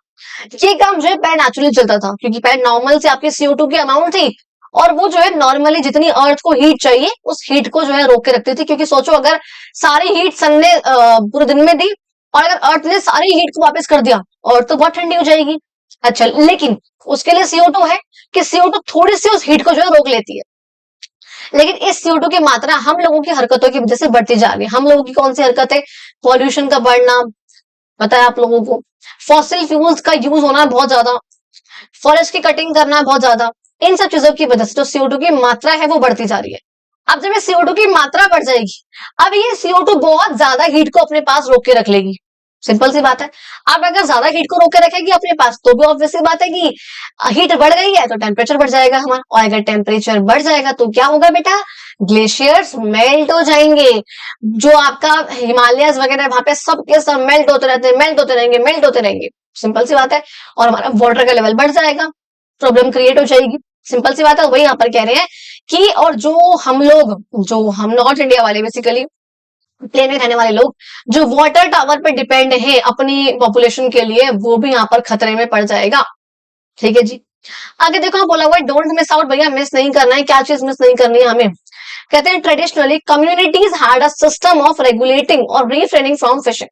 ये काम जो है पहले नेचुरली चलता था, क्योंकि पहले नॉर्मल से आपकी CO2 की अमाउंट थी और वो जो है नॉर्मली जितनी अर्थ को हीट चाहिए उस हीट को जो है रोक के रखती थी। क्योंकि सोचो अगर सारी हीट सन ने पूरे दिन में दी और अगर अर्थ ने सारी हीट को वापस कर दिया, अर्थ तो बहुत ठंडी हो जाएगी। अच्छा, लेकिन उसके लिए CO2 है कि CO2 थोड़ी सी उस हीट को जो है रोक लेती है। लेकिन इस CO2 की मात्रा हम लोगों की हरकतों की वजह से बढ़ती जा रही है। हम लोगों की कौन सी हरकत है? पॉल्यूशन का बढ़ना, पता है आप लोगों को। फॉसिल फ्यूल्स का यूज होना बहुत ज्यादा, फॉरेस्ट की कटिंग करना बहुत ज्यादा, इन सब चीजों की वजह से जो CO2 की मात्रा है वो बढ़ती जा रही है। अब जब ये CO2 की मात्रा बढ़ जाएगी, अब ये CO2 बहुत ज्यादा हीट को अपने पास रोक के रख लेगी। सिंपल सी बात है। अब अगर ज्यादा हीट को रोक के रखेगी अपने पास, तो भी ऑब्वियस सी बात है कि हीट बढ़ गई है तो टेम्परेचर बढ़ जाएगा हमारा, और अगर टेम्परेचर बढ़ जाएगा तो क्या होगा बेटा, ग्लेशियर्स मेल्ट हो जाएंगे। जो आपका हिमालयस वगैरह वहां पे सब के सब मेल्ट होते रहते हैं, मेल्ट होते रहेंगे, मेल्ट होते रहेंगे। सिंपल सी बात है। और हमारा वाटर का लेवल बढ़ जाएगा, प्रॉब्लम क्रिएट हो जाएगी। सिंपल सी बात है। वही यहाँ पर कह रहे हैं कि और जो हम नॉर्थ इंडिया वाले बेसिकली प्लेन में रहने वाले लोग जो वाटर टावर पे डिपेंड है अपनी पॉपुलेशन के लिए, वो भी यहाँ पर खतरे में पड़ जाएगा। ठीक है जी। आगे देखो आप बोला हुआ है डोंट मिस आउट, भैया मिस नहीं करना है। क्या चीज मिस नहीं करनी है हमें? कहते हैं traditionally communities had a system of regulating और रिफ्रेनिंग फ्रॉम फिशिंग।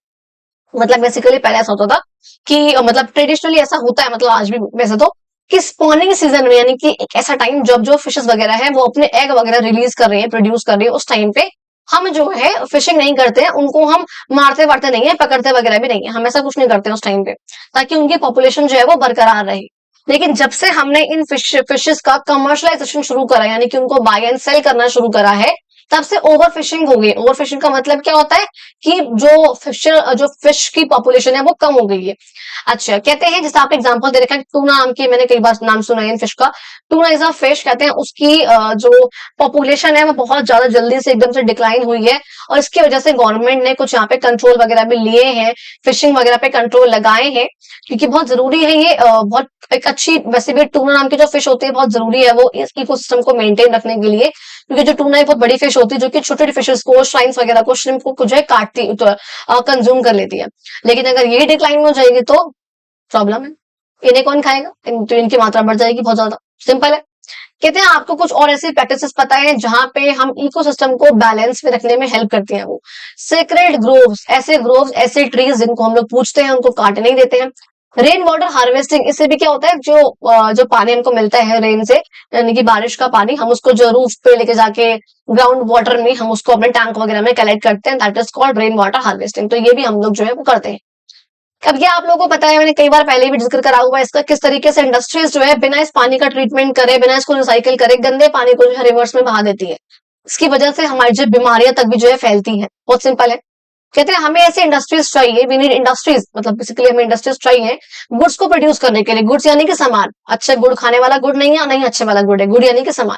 मतलब बेसिकली पहले ऐसा होता था कि मतलब ट्रेडिशनली ऐसा होता है, मतलब आज भी वैसे तो, कि स्पॉनिंग सीजन में यानी कि एक ऐसा टाइम जब जो फिशेस वगैरह है वो अपने एग वगैरह रिलीज कर रही है, प्रोड्यूस कर रही है, उस टाइम पे हम जो है फिशिंग नहीं करते हैं, उनको हम मारते वारते नहीं है, पकड़ते वगैरह भी नहीं है, हम ऐसा कुछ नहीं करते हैं उस टाइम पे, ताकि उनकी पॉपुलेशन जो है वो बरकरार रहे। लेकिन जब से हमने इन फिशेस का कमर्शलाइजेशन शुरू करा, यानी कि उनको बाय एंड सेल करना शुरू करा है, तब से ओवर फिशिंग हो गई। ओवर फिशिंग का मतलब क्या होता है कि जो फिश की पॉपुलेशन है वो कम हो गई है। अच्छा, कहते हैं जैसे आप एग्जांपल दे रखा है टूना नाम की, मैंने कई बार नाम सुना है इन फिश का। टूना इज अ फिश, कहते हैं उसकी जो पॉपुलेशन है वो बहुत ज्यादा जल्दी से एकदम से डिक्लाइन हुई है, और इसकी वजह से गवर्नमेंट ने कुछ यहाँ पे कंट्रोल वगैरह भी लिए हैं, फिशिंग वगैरह पे कंट्रोल लगाए हैं, क्योंकि बहुत जरूरी है ये। बहुत एक अच्छी, वैसे भी टूना नाम की जो फिश होती है बहुत जरूरी है वो इस इकोसिस्टम को मेंटेन रखने के लिए, क्योंकि जो टूना है बहुत बड़ी फिश होती है जो कि छोटे छोटे फिशेस को, श्राइन्स वगैरह को, श्रिम्प को जो है काटती, कंज्यूम कर लेती है। लेकिन अगर ये डिक्लाइन में हो जाएगी तो प्रॉब्लम है, इन्हें कौन खाएगा, तो इनकी मात्रा बढ़ जाएगी बहुत ज्यादा। सिंपल है। कहते हैं आपको कुछ और ऐसी प्रैक्टिसेस पता है जहां पे हम इकोसिस्टम को बैलेंस में रखने में हेल्प करती हैं? वो सेक्रेड ग्रोव्स, ऐसे ग्रोव्स, ऐसे ट्रीज जिनको हम लोग पूछते हैं उनको काटने नहीं देते हैं। रेन वाटर हार्वेस्टिंग, इससे भी क्या होता है, जो पानी हमको मिलता है रेन से, यानी कि बारिश का पानी, हम उसको जो रूफ पे लेके जाके ग्राउंड वाटर में हम उसको अपने टैंक वगैरह में कलेक्ट करते हैं, that is called rain water harvesting. तो ये भी हम लोग जो है वो करते हैं। अब ये आप लोगों को पता है, मैंने कई बार पहले भी जिक्र करा हुआ है इसका, किस तरीके से इंडस्ट्रीज जो है बिना इस पानी का ट्रीटमेंट करे, बिना इसको रिसाइकिल करे, गंदे पानी को जो है रिवर्स में बहा देती है। इसकी वजह से हमारी जो बीमारियां तक भी जो है फैलती है। बहुत सिंपल है। कहते हैं हमें ऐसे इंडस्ट्रीज चाहिए, वी नीड इंडस्ट्रीज, मतलब बेसिकली हमें इंडस्ट्रीज चाहिए गुड्स को प्रोड्यूस करने के लिए। गुड्स यानी कि सामान, अच्छे गुड़ खाने वाला गुड़ नहीं है, नहीं अच्छे वाला गुड़ है, गुड़ यानी कि सामान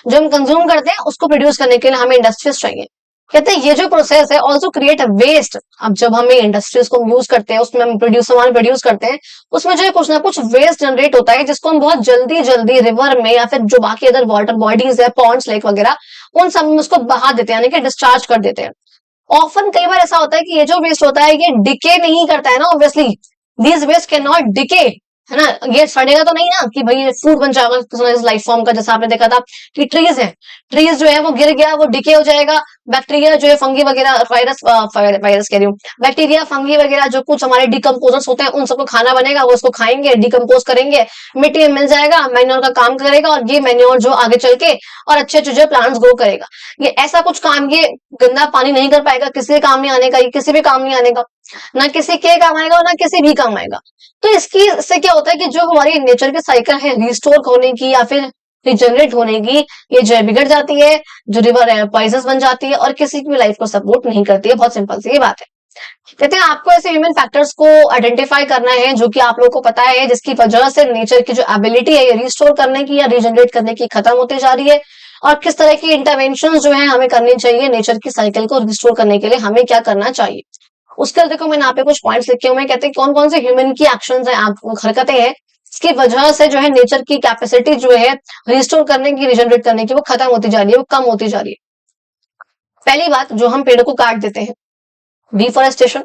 जो हम कंज्यूम करते हैं उसको प्रोड्यूस करने के लिए हमें इंडस्ट्रीज चाहिए। कहते हैं ये जो प्रोसेस है ऑल्सो क्रिएट वेस्ट। अब जब हम इंडस्ट्रीज को यूज करते हैं, उसमें हम सामान प्रोड्यूस करते हैं, उसमें जो है कुछ ना कुछ वेस्ट जनरेट होता है, जिसको हम बहुत जल्दी जल्दी रिवर में या फिर जो बाकी अदर वाटर बॉडीज है, पॉन्ड्स, लेक वगैरह, उन सब में उसको बहा देते हैं, यानी कि डिस्चार्ज कर देते हैं। ऑफन कई बार ऐसा होता है कि ये जो वेस्ट होता है ये डिके नहीं करता है ना, obviously these waste can not decay, है ना, ये सड़ेगा तो नहीं ना कि भाई ये फूड बन जाएगा लाइफ फॉर्म का। जैसा आपने देखा था कि ट्रीज है, ट्रीज जो है वो गिर गया, वो डिके हो जाएगा, बैक्टीरिया जो है, फंगी वगैरह, वायरस कह रही हूँ, बैक्टीरिया, फंगी वगैरह जो कुछ हमारे डिकम्पोजर्स होते हैं, उन सबको खाना बनेगा, वो उसको खाएंगे, डिकम्पोज करेंगे, मिट्टी में मिल जाएगा, मैन्योर का काम करेगा, और ये मैन्योर जो आगे चल के और अच्छे अच्छे जो प्लांट्स ग्रो करेगा। ये ऐसा कुछ काम ये गंदा पानी नहीं कर पाएगा, किसी के काम नहीं आने का, ये किसी भी काम नहीं आने का, ना किसी के काम आएगा और ना किसी भी काम आएगा। तो इससे क्या होता है कि जो हमारी नेचर की साइकिल है रिस्टोर होने की या फिर रिजनरेट होने की, ये जो है बिगड़ जाती है, जो रिवर पॉइजनस बन जाती है और किसी की लाइफ को सपोर्ट नहीं करती है। बहुत सिंपल सी ये बात है। कहते हैं आपको ऐसे ह्यूमन फैक्टर्स को आइडेंटिफाई करना है जो कि आप लोगों को पता है, जिसकी वजह से नेचर की जो एबिलिटी है ये रिस्टोर करने की या रिजनरेट करने की खत्म होती जा रही है, और किस तरह की इंटरवेंशन जो है हमें करनी चाहिए नेचर की साइकिल को रिस्टोर करने के लिए, हमें क्या करना चाहिए। उसके देखो मैंने यहाँ पे कुछ पॉइंट्स लिखे हुए हैं। कहते हैं कौन कौन से ह्यूमन की एक्शंस हैं, हरकतें हैं, इसकी वजह से जो है नेचर की कैपेसिटी जो है रिस्टोर करने की, रिजनरेट करने की, वो खत्म होती जा रही है, वो कम होती जा रही है। पहली बात, जो हम पेड़ों को काट देते हैं, डिफोरेस्टेशन।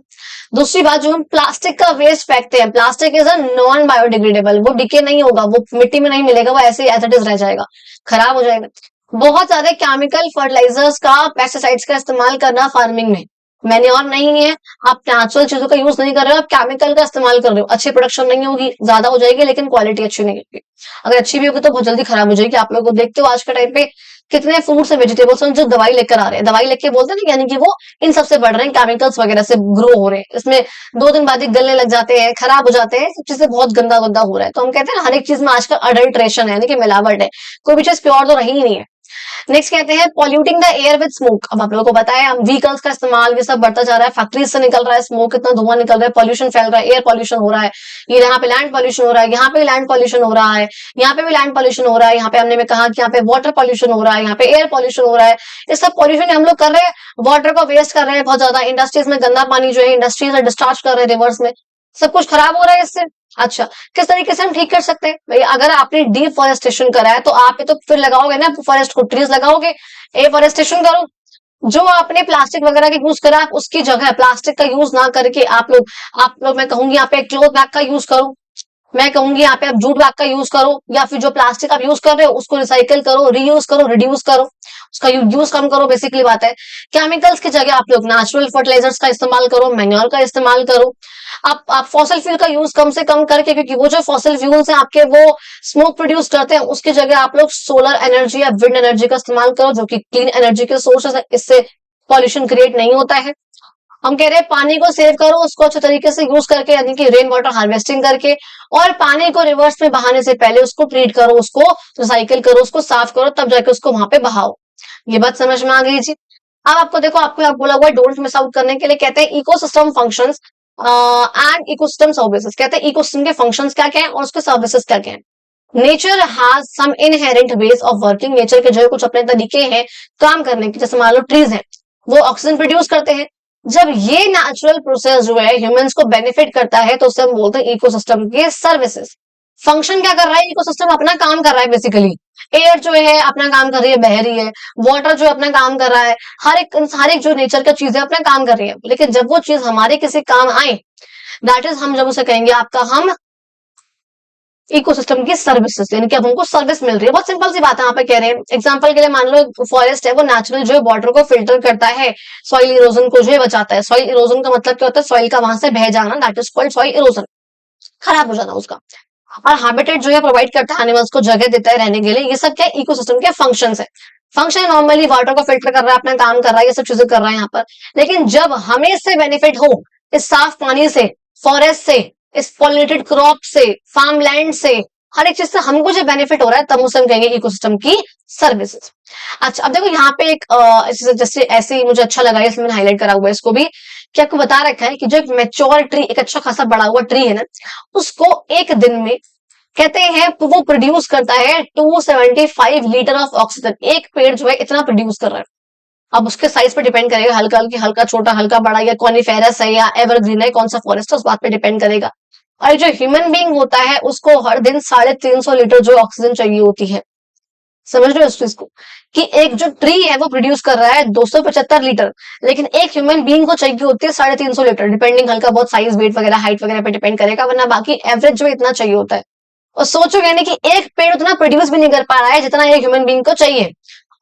दूसरी बात, जो हम प्लास्टिक का वेस्ट फेंकते हैं, plastic is a non biodegradable, वो डिके नहीं होगा, वो मिट्टी में नहीं मिलेगा, वो ऐसे एज इट इज रह जाएगा, खराब हो जाएगा। बहुत ज्यादा केमिकल फर्टिलाइजर्स का, पेस्टिसाइड्स का इस्तेमाल करना फार्मिंग में, मैन्योर नहीं है, आप नेचुरल चीजों का यूज नहीं कर रहे हो, आप केमिकल का इस्तेमाल कर रहे हो, अच्छी प्रोडक्शन नहीं होगी, ज्यादा हो जाएगी लेकिन क्वालिटी अच्छी नहीं होगी, अगर अच्छी भी होगी तो बहुत जल्दी खराब हो जाएगी। आप लोग देखते हो आज के टाइम पे कितने फ्रूट्स एंड वेजिटेबल्स हैं जो दवाई लेकर आ रहे हैं, दवाई लेके बोलते हैं ना, यानी कि वो इन सबसे बढ़ रहे हैं, केमिकल्स वगैरह से ग्रो हो रहे हैं, इसमें 2 दिन बाद ही गलने लग जाते हैं, खराब हो जाते हैं, सब चीजें बहुत गंदा गंदा हो रहा है। तो हम कहते हैं ना, हर एक चीज में आजकल अडल्ट्रेशन है, यानी कि मिलावट है, कोई भी चीज प्योर तो रही ही नहीं है। नेक्स्ट कहते हैं polluting the air with smoke. अब आप लोगों को बताया, हम व्हीकल्स का इस्तेमाल ये सब बढ़ता जा रहा है, फैक्ट्रीज से निकल रहा है स्मोक, इतना धुआं निकल रहा है, पॉल्यूशन फैल रहा है, एयर पॉल्यूशन हो रहा है, ये यहाँ पे लैंड पॉल्यूशन हो रहा है, यहाँ पे लैंड पॉल्यूशन हो रहा है, यहाँ पे भी लैंड पॉल्यूशन हो रहा है, यहाँ पे हमने में कहा कि यहाँ पे वाटर पॉल्यूशन हो रहा है, यहाँ पे एयर पॉल्यूशन हो रहा है। इस सब पॉल्यूशन हम लोग कर रहे हैं, वाटर को वेस्ट कर रहे हैं बहुत ज्यादा, इंडस्ट्रीज में गंदा पानी जो है इंडस्ट्रीज डिस्चार्ज कर रहे हैं रिवर्स में, सब कुछ खराब हो रहा है इससे। अच्छा, किस तरीके से हम ठीक कर सकते हैं भाई? अगर आपने डिफॉरेस्टेशन करा है तो आप ये तो फिर लगाओगे ना फॉरेस्ट को, ट्रीज लगाओगे, एफॉरेस्टेशन करो। जो आपने प्लास्टिक वगैरह का यूज करा, उसकी जगह प्लास्टिक का यूज ना करके आप लोग मैं कहूंगी यहाँ पे क्लोथ बैग का यूज करो, मैं कहूंगी यहाँ पे आप जूट बैग का यूज करो, या फिर जो प्लास्टिक आप यूज कर रहे हो उसको रिसाइकिल करो, रीयूज करो, रिड्यूस करो, उसका यूज कम करो। बेसिकली बात है, केमिकल्स की जगह आप लोग नेचुरल फर्टिलाइजर्स का इस्तेमाल करो, मैन्योर का इस्तेमाल करो। आप फॉसिल फ्यूल का यूज कम से कम करके, क्योंकि वो जो फॉसिल फ्यूल्स हैं आपके वो स्मोक प्रोड्यूस करते हैं, उसकी जगह आप लोग सोलर एनर्जी या विंड एनर्जी का इस्तेमाल करो, जो कि क्लीन एनर्जी के सोर्सेस है, इससे पॉल्यूशन क्रिएट नहीं होता है। हम कह रहे हैं पानी को सेव करो, उसको अच्छे तरीके से यूज करके, यानी कि रेन वाटर हार्वेस्टिंग करके, और पानी को रिवर्स में बहाने से पहले उसको ट्रीट करो, उसको रिसाइकिल करो, उसको साफ करो, तब जाके उसको वहां पे बहाओ। ये बात समझ में आ गई जी। अब आपको देखो, आपको आप बोला हुआ है डोंट मिस आउट करने के लिए, कहते हैं ecosystem functions and ecosystem services. कहते हैं इकोसिस्टम के फंक्शंस क्या क्या है और उसके सर्विसेज क्या क्या है। Nature has some inherent ways of working. Nature के जो है कुछ अपने तरीके हैं काम करने के, जैसे मान लो ट्रीज हैं, वो ऑक्सीजन प्रोड्यूस करते हैं। जब ये नेचुरल प्रोसेस जो है ह्यूमंस को बेनिफिट करता है तो उसे हम बोलते हैं इकोसिस्टम के सर्विसेज। फंक्शन क्या कर रहा है? इकोसिस्टम अपना काम कर रहा है बेसिकली। एयर जो है अपना काम कर रही है, बह रही है, वाटर जो है अपना काम कर रहा है, हर एक जो नेचर का चीज है अपना काम कर रही है। लेकिन जब वो चीज हमारे किसी काम आए, दैट इज हम जब उसे कहेंगे आपका हम इकोसिस्टम की सर्विसेज, यानी कि अब हमको सर्विस मिल रही है। बहुत सिंपल सी बात है यहाँ पे कह रहे हैं। एग्जांपल के लिए मान लो फॉरेस्ट है, वो नेचुरल जो है वाटर को फिल्टर करता है, सॉइल इरोजन को जो है बचाता है। सॉइल इरोजन का मतलब क्या होता है? सॉइल का वहां से बह जाना, that is called soil erosion, खराब हो जाना उसका। और हैबिटेट जो है प्रोवाइड करता है, एनिमल्स को जगह देता है रहने के लिए। ये सब क्या है? इकोसिस्टम के फंक्शंस है। फंक्शन नॉर्मली वाटर को फिल्टर कर रहा है, अपना काम कर रहा है, ये सब चीजें कर रहा है यहाँ पर। लेकिन जब हमें इससे बेनिफिट हो, इस साफ पानी से, फॉरेस्ट से, इस पॉलिनेटेड क्रॉप से, फार्म लैंड से, हर एक चीज से हमको जो बेनिफिट हो रहा है, तब उसे हम कहेंगे इकोसिस्टम की सर्विसेज। अच्छा, अब देखो यहाँ पे एक जैसे ऐसे ही मुझे अच्छा लगा है, इसलिए मैंने हाईलाइट करा हुआ है इसको भी, कि आपको बता रखा है कि जो एक मेच्योर ट्री, एक अच्छा खासा बड़ा हुआ ट्री है ना, उसको एक दिन में कहते हैं वो प्रोड्यूस करता है 275 लीटर ऑफ ऑक्सीजन। एक पेड़ जो है इतना प्रोड्यूस कर रहा है। अब उसके साइज पे डिपेंड करेगा, हल्का हल्की, हल्का छोटा, हल्का बड़ा, या कॉनिफेरस है या एवरग्रीन है, कौन सा फॉरेस्ट है, उस बात पे डिपेंड करेगा। और जो ह्यूमन बीइंग होता है उसको हर दिन 350 लीटर जो ऑक्सीजन चाहिए होती है। समझ रहे हो इस चीज को, कि एक जो ट्री है वो प्रोड्यूस कर रहा है 275 लीटर, लेकिन एक ह्यूमन बीइंग को चाहिए होती है 350 लीटर, डिपेंडिंग हल्का बहुत साइज, वेट वगैरह, हाइट वगैरह पे डिपेंड करेगा, वरना बाकी एवरेज जो इतना चाहिए होता है। और सोचो, यानी कि एक पेड़ उतना प्रोड्यूस भी नहीं कर पा रहा है जितना एक ह्यूमन बीइंग को चाहिए।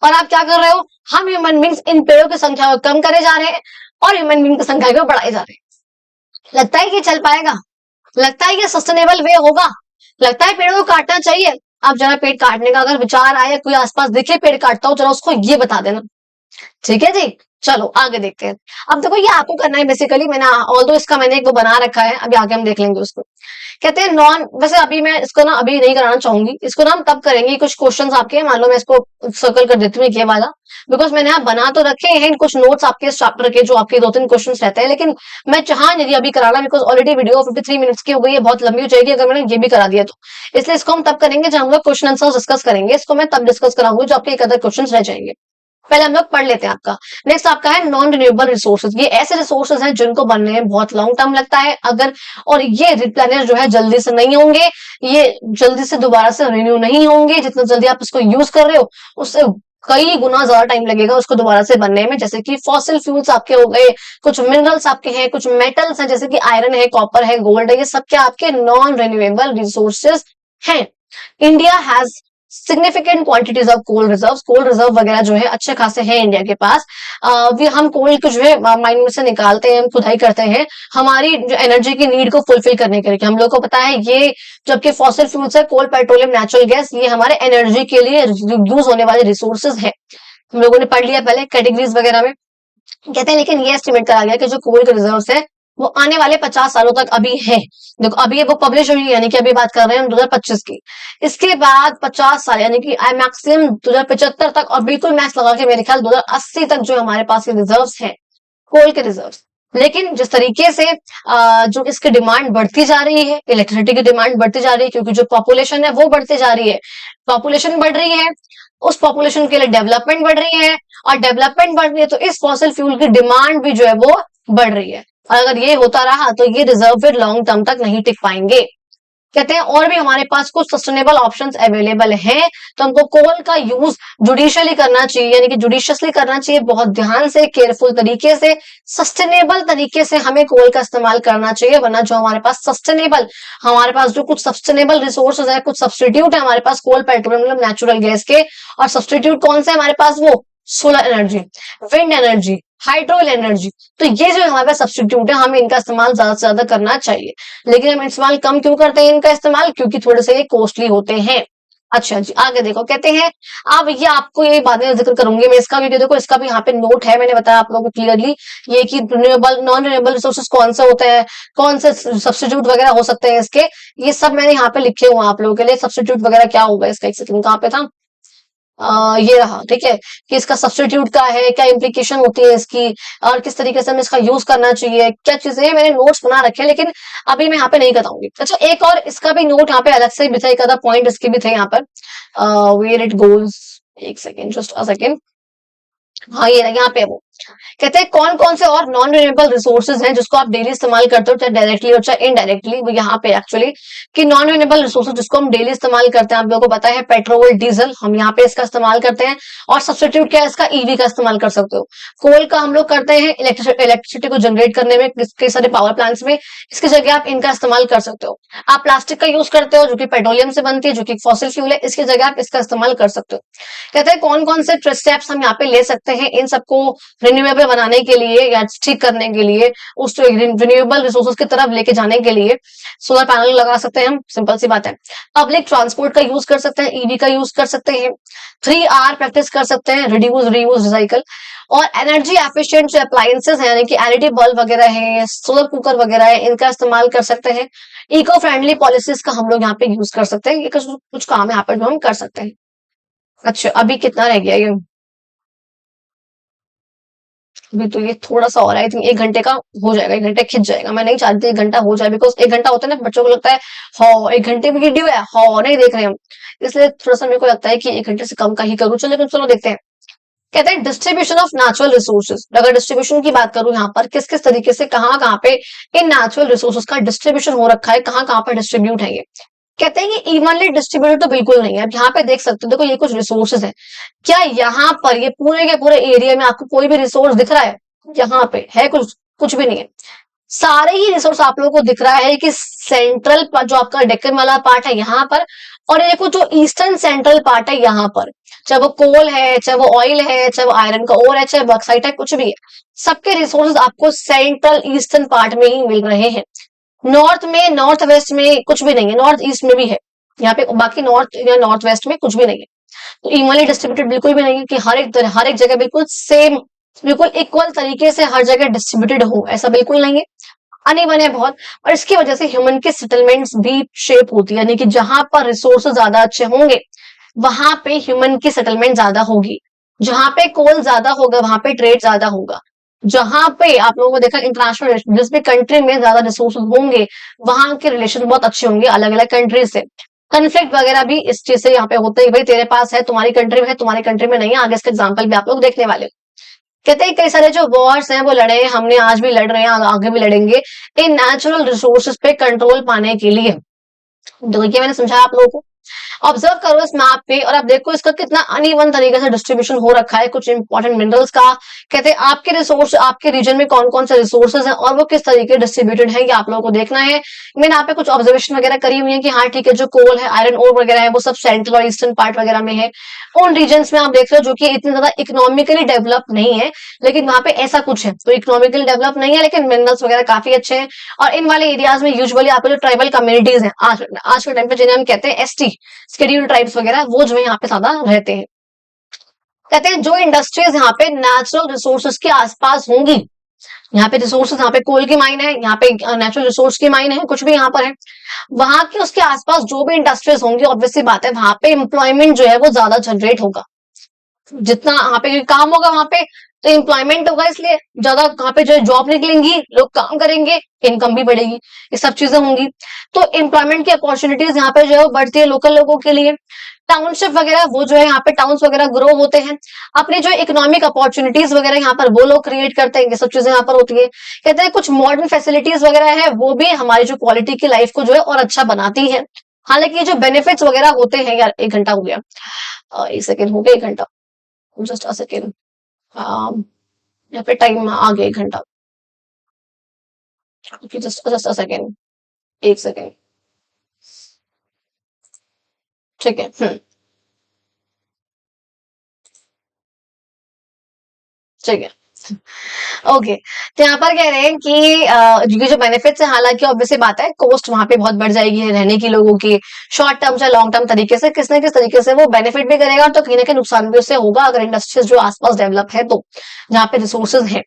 और आप क्या कर रहे हो? हम ह्यूमन बींग्स इन पेड़ों की संख्या को कम करे जा रहे हैं और ह्यूमन बींग की संख्या को बढ़ाए जा रहे हैं। लगता है कि चल पाएगा? लगता है कि सस्टेनेबल वे होगा? लगता है पेड़ों को काटना चाहिए? आप जरा पेड़ काटने का अगर विचार आए, कोई आसपास दिखे पेड़ काटता हो, जरा उसको ये बता देना, ठीक है जी। चलो आगे देखते हैं। अब देखो ये आपको करना है बेसिकली, मैंने ऑल्दो इसका मैंने एक वो बना रखा है, अभी आगे हम देख लेंगे उसको। कहते हैं नॉन, वैसे अभी मैं इसको ना अभी नहीं कराना चाहूंगी, इसको ना हम तब करेंगे। कुछ क्वेश्चंस आपके, मान लो मैं इसको सर्कल कर देती हूँ ये वाला, बिकॉज मैंने यहाँ बना तो रखे हैं कुछ नोट्स आपके इस चैप्टर के, जो आपके 2-3 क्वेश्चंस रहते हैं, लेकिन मैं चाह नहीं अभी कराना, बिकॉज ऑलरेडी वीडियो 53 मिनट्स की हो गई है, बहुत लंबी हो जाएगी अगर मैंने ये भी करा दिया तो। इसलिए इसको हम तब करेंगे जब हम लोग क्वेश्चन आंसर डिस्कस करेंगे। इसको मैं तब डिस्कस कराऊंगी जो आपके एक अदर क्वेश्चन रह जाएंगे। पहले हम लोग पढ़ लेते हैं आपका। नेक्स्ट आपका है नॉन रिन्यूएबल रिसोर्सेज। ये ऐसे रिसोर्सेज हैं जिनको बनने में बहुत लॉन्ग टर्म लगता है, अगर, और ये रिप्लेनिश जो है जल्दी से नहीं होंगे, ये जल्दी से दोबारा से रिन्यू नहीं होंगे। जितना जल्दी आप इसको यूज कर रहे हो उससे कई गुना ज्यादा टाइम लगेगा उसको दोबारा से बनने में। जैसे कि फॉसिल फ्यूल्स आपके हो गए, कुछ मिनरल्स आपके हैं, कुछ मेटल्स हैं जैसे कि आयरन है, कॉपर है, गोल्ड है, ये सब क्या आपके नॉन रिन्यूएबल रिसोर्सेज हैं। India has significant quantities of coal reserve वगैरह जो है अच्छे खासे हैं इंडिया के पास। हम कोल को जो है माइन में से निकालते हैं, हम खुदाई करते हैं हमारी जो एनर्जी की नीड को फुलफिल करने के लिए। हम लोग को पता है ये जबकि फॉसिल फ्यूल्स है, कोल, पेट्रोलियम, नेचुरल गैस, ये हमारे एनर्जी के लिए यूज होने वाले रिसोर्सेज है। हम लोगों ने पढ़ लिया पहले कैटेगरीज वगैरह में। कहते हैं लेकिन ये एस्टिमेट करा गया कि जो कोल के रिजर्व्स है वो आने वाले 50 सालों तक अभी है। देखो अभी ये बुक पब्लिश हुई है, यानी कि अभी बात कर रहे हैं हम 2025 की। इसके बाद 50 साल यानी कि मैक्सिमम 2075 तक, और बिल्कुल मैक्स लगा के मेरे ख्याल 2080 तक जो हमारे पास ये रिजर्व्स हैं कोल के रिजर्व्स। लेकिन जिस तरीके से जो इसकी डिमांड बढ़ती जा रही है, इलेक्ट्रिसिटी की डिमांड बढ़ती जा रही है, क्योंकि जो पॉपुलेशन है वो बढ़ती जा रही है, पॉपुलेशन बढ़ रही है, उस पॉपुलेशन के लिए डेवलपमेंट बढ़ रही है, और डेवलपमेंट बढ़ रही है तो इस फॉसिल फ्यूल की डिमांड भी जो है वो बढ़ रही है। और अगर ये होता रहा तो ये रिजर्व फिर लॉन्ग टर्म तक नहीं टिक पाएंगे। कहते हैं और भी हमारे पास कुछ सस्टेनेबल ऑप्शंस अवेलेबल हैं, तो हमको कोल का यूज जुडिशियली करना चाहिए, यानी कि जुडिशियसली करना चाहिए, बहुत ध्यान से, केयरफुल तरीके से, सस्टेनेबल तरीके से हमें कोल का इस्तेमाल करना चाहिए। वरना जो हमारे पास सस्टेनेबल, हमारे पास जो कुछ सस्टेनेबल रिसोर्सेज है, कुछ सब्सटीट्यूट है हमारे पास कोल, पेट्रोलियम, नेचुरल गैस के, और सब्सटीट्यूट कौन से हमारे पास, वो solar energy, wind energy, hydel energy. तो ये जो हमारे पास सब्सटीट्यूट है, हमें इनका इस्तेमाल ज्यादा से ज्यादा करना चाहिए। लेकिन हम इस्तेमाल कम क्यों करते हैं इनका इस्तेमाल, क्योंकि थोड़े से ये कॉस्टली होते हैं। अच्छा जी, आगे देखो, कहते हैं अब ये आपको ये बाद में जिक्र करूंगी मैं इसका, क्योंकि देखो इसका भी यहाँ पे नोट है, मैंने बताया आप लोगों को क्लियरली ये कि रिन्यूएबल, नॉन रिन्यूएबल रिसोर्सेज कौन से होते हैं, कौन से सब्सटीट्यूट वगैरह हो सकते हैं इसके, ये सब मैंने यहाँ पे लिखे हुए आप लोगों के लिए। सब्सटीट्यूट वगैरह क्या होगा इसका, एक सेकंड, कहाँ पे था, ये रहा, ठीक है, कि इसका सब्सटीट्यूट क्या है, क्या इंप्लीकेशन होती है इसकी, और किस तरीके से हमें इसका यूज करना चाहिए, क्या चीजें हैं, मैंने नोट्स बना रखे हैं, लेकिन अभी मैं यहाँ पे नहीं बताऊंगी। अच्छा, एक और इसका भी नोट यहाँ पे अलग से भी था, एक आधा पॉइंट इसके भी थे यहाँ पर, वेयर इट गोज, एक सेकेंड, जस्ट अ सेकेंड, हाँ ये यहाँ पे वो कहते हैं कौन कौन से और नॉन रिन्यूएबल रिसोर्सेज हैं जिसको आप डेली इस्तेमाल करते हो, चाहे डायरेक्टली और चाहे इनडायरेक्टली। वो यहाँ पे एक्चुअली कि नॉन रिन्यूएबल रिसोर्सेज जिसको हम डेली इस्तेमाल करते हैं, आप लोगों को पता है पेट्रोल, डीजल, हम यहाँ पे इसका इस्तेमाल करते हैं। और सब्सटीट्यूट क्या है इसका, ईवी का इस्तेमाल कर सकते हो। कोल का हम लोग करते हैं इलेक्ट्रिसिटी को जनरेट करने में, कई सारे पावर प्लांट्स में, इसकी जगह आप इनका इस्तेमाल कर सकते हो। आप प्लास्टिक का यूज करते हो जो कि पेट्रोलियम से बनती है, जो कि फॉसिल फ्यूल है, इसकी जगह आप इसका इस्तेमाल कर सकते हो। कहते हैं कौन कौन से स्टेप्स हम यहाँ पे ले सकते हैं इन सबको रिन्यूएबल बनाने के लिए या ठीक करने के लिए, उस रिन्यूएबल रिसोर्सेज की तरफ लेके जाने के लिए। सोलर पैनल लगा सकते हैं हम, सिंपल सी बात है। पब्लिक ट्रांसपोर्ट का यूज कर सकते हैं, ईवी का यूज कर सकते हैं, 3R प्रैक्टिस कर सकते हैं, रिड्यूस, रीयूज, रिसाइकल। और एनर्जी एफिशिएंट जो अप्लायंसेस है, यानी कि एलईडी बल्ब वगैरह है, सोलर कुकर वगैरह है, इनका इस्तेमाल कर सकते हैं। इको फ्रेंडली पॉलिसीज का हम लोग यहाँ पे यूज कर सकते हैं। ये कुछ काम यहाँ पर जो हम कर सकते हैं। अच्छा, अभी कितना रह गया ये, अभी तो ये थोड़ा सा और आई थिंक 1 घंटे का हो जाएगा, 1 घंटे खिंच जाएगा। मैं नहीं चाहती 1 घंटा हो जाए, बिकॉज 1 घंटा होता है ना, बच्चों को लगता है हाँ 1 घंटे में वीडियो है, हाँ नहीं देख रहे हम, इसलिए थोड़ा सा मेरे को लगता है कि 1 घंटे से कम का ही करूँ। चलो, लेकिन चलो देखते हैं। कहते हैं डिस्ट्रीब्यूशन ऑफ नेचुरल रिसोर्सेज। अगर डिस्ट्रीब्यूशन की बात करूं यहाँ पर, किस किस तरीके से कहाँ पे इन नेचुरल रिसोर्सेज का डिस्ट्रीब्यूशन हो रखा है, कहाँ पर डिस्ट्रीब्यूट है ये। कहते हैं कि इवनली डिस्ट्रीब्यूटेड तो बिल्कुल नहीं है। अब यहाँ पे देख सकते हो, देखो ये कुछ रिसोर्सेज है, क्या यहाँ पर ये पूरे के पूरे एरिया में आपको कोई भी रिसोर्स दिख रहा है? यहाँ पे है कुछ? कुछ भी नहीं है। सारे ही रिसोर्स आप लोगों को दिख रहा है कि सेंट्रल जो आपका डेक्कन वाला पार्ट है यहाँ पर, और ये देखो जो ईस्टर्न सेंट्रल पार्ट है यहाँ पर, चाहे वो कोल है, चाहे वो ऑयल है, चाहे वो आयरन का ओर है, चाहे बॉक्साइट है, कुछ भी है, सबके रिसोर्सेज आपको सेंट्रल ईस्टर्न पार्ट में ही मिल रहे हैं। नॉर्थ में, नॉर्थ वेस्ट में कुछ भी नहीं है, नॉर्थ ईस्ट में भी है यहाँ पे, बाकी नॉर्थ या नॉर्थ वेस्ट में कुछ भी नहीं है। तो इक्वली डिस्ट्रीब्यूटेड बिल्कुल भी नहीं है कि हर एक जगह बिल्कुल सेम, बिल्कुल इक्वल तरीके से हर जगह डिस्ट्रीब्यूटेड हो, ऐसा बिल्कुल नहीं है। अनइवन है बहुत, और इसकी वजह से ह्यूमन के सेटलमेंट्स भी शेप होती है, यानी कि जहां पर रिसोर्सेज ज्यादा अच्छे होंगे वहां पे ह्यूमन की सेटलमेंट ज्यादा होगी, जहां पे कोल ज्यादा होगा वहां पे ट्रेड ज्यादा होगा, जहां पे आप लोगों को देखा इंटरनेशनल, जिस भी कंट्री में ज्यादा रिसोर्सेज होंगे वहां के रिलेशन बहुत अच्छे होंगे अलग अलग कंट्री से। कन्फ्लिक्ट वगैरह भी इस चीज से यहाँ पे होते हैं, भाई तेरे पास है, तुम्हारी कंट्री में है, तुम्हारी कंट्री में नहीं है। आगे इसका एग्जाम्पल भी आप लोग देखने वाले। कहते हैं कई सारे जो वॉर्स हैं वो लड़े हैं, हमने आज भी लड़ रहे हैं, आगे भी लड़ेंगे इन नेचुरल रिसोर्सेज पे कंट्रोल पाने के लिए। तो ये मैंने समझाया आप लोगों को। ऑब्जर्व करो इस मैप पे और आप देखो इसका कितना अनइवन तरीके से डिस्ट्रीब्यूशन हो रखा है कुछ इंपॉर्टेंट मिनरल्स का। कहते हैं आपके रिसोर्स, आपके रीजन में कौन कौन से रिसोर्सेज हैं और वो किस तरीके डिस्ट्रीब्यूटेड है, ये आप लोगों को देखना है। मैंने यहाँ पे कुछ ऑब्जर्वेशन वगैरह करी हुई है कि हाँ ठीक है, जो कोल है, आयरन ओर वगैरह है, वो सब सेंट्रल और ईस्टर्न पार्ट वगैरह में है। उन रीजन में आप देख रहे हो जो कि इतने ज्यादा इकोनॉमिकली डेवलप नहीं है, लेकिन वहां पे ऐसा कुछ है। तो इकोनॉमिकली डेवलप नहीं है लेकिन मिनरल्स वगैरह काफी अच्छे हैं। और इन वाले एरियाज में यूजुअली आपको जो ट्राइबल कम्युनिटीज हैं आज के टाइम पे जिन्हें हम कहते हैं एसटी, शेड्यूल्ड ट्राइब्स वगैरह, वो जो है यहाँ पे ज्यादा रहते हैं। कहते हैं जो इंडस्ट्रीज यहाँ पे नेचुरल रिसोर्सेज के आसपास होंगी, यहाँ पे रिसोर्सेज, यहाँ पे कोल की माइन है, यहाँ पे नेचुरल रिसोर्स की माइन है, कुछ भी यहाँ पर है, वहां के उसके आसपास जो भी इंडस्ट्रीज होंगी, ऑब्वियसली बात है वहां पे एम्प्लॉयमेंट जो है वो ज्यादा जनरेट होगा। जितना वहां पे काम होगा वहां पे तो एम्प्लॉयमेंट होगा, इसलिए ज्यादा वहां पे जो है जॉब निकलेंगी, लोग काम करेंगे, इनकम भी बढ़ेगी, ये सब चीजें होंगी। तो एम्प्लॉयमेंट की अपॉर्चुनिटीज यहाँ पे जो है वो बढ़ती है लोकल लोगों के लिए। टाउनशिप वगैरह वो जो है यहाँ पे टाउन्स वगैरह ग्रो होते हैं, अपने जो इकोनॉमिक अपॉर्चुनिटीज वगैरह यहाँ पर वो लोग क्रिएट करते हैं, ये सब चीजें यहाँ पर होती है। कहते हैं कुछ मॉडर्न फैसिलिटीज वगैरह है वो भी हमारी जो क्वालिटी की लाइफ को जो है और अच्छा बनाती है। हालांकि ये जो बेनिफिट्स वगैरह होते हैं, यार 1 घंटा हो गया, 1 सेकेंड हो गया, 1 घंटा, जस्ट अ सेकेंड, यहाँ पे टाइम आ गया 1 घंटा, just just a second, 1 second, ठीक है। ठीक है, ओके। तो यहाँ पर कह रहे हैं कि ये जो बेनिफिट्स है, हालांकि ऑब्वियसली बात है कॉस्ट वहां पे बहुत बढ़ जाएगी रहने की लोगों की, शॉर्ट टर्म या लॉन्ग टर्म तरीके से किस न किस तरीके से वो बेनिफिट भी करेगा, तो कहीं ना कहीं नुकसान भी उससे होगा अगर इंडस्ट्रीज जो आसपास डेवलप है तो, जहाँ पे रिसोर्सेज है।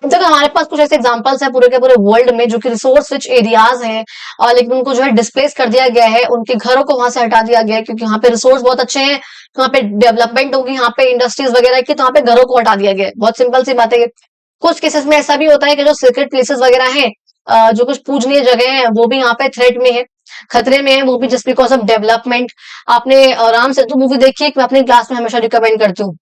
देखो हमारे पास कुछ ऐसे एग्जांपल्स है पूरे के पूरे वर्ल्ड में जो कि रिसोर्स रिच एरियाज हैं, और लेकिन उनको जो है डिस्प्लेस कर दिया गया है, उनके घरों को वहां से हटा दिया गया है क्योंकि वहां पे रिसोर्स बहुत अच्छे हैं, तो वहां पे डेवलपमेंट होगी, यहाँ पे इंडस्ट्रीज वगैरह की, तो वहां पे घरों को हटा दिया गया है। बहुत सिंपल सी बात है। कुछ केसेस में ऐसा भी होता है कि जो सीक्रेट प्लेसेस वगैरह हैं, जो कुछ पूजनीय जगह है, वो भी यहाँ पे थ्रेट में है, खतरे में है, वो भी जस्ट बिकॉज ऑफ डेवलपमेंट। आपने राम सेतु मूवी देखी है, मैं अपनी क्लास में हमेशा रिकमेंड करती हूँ,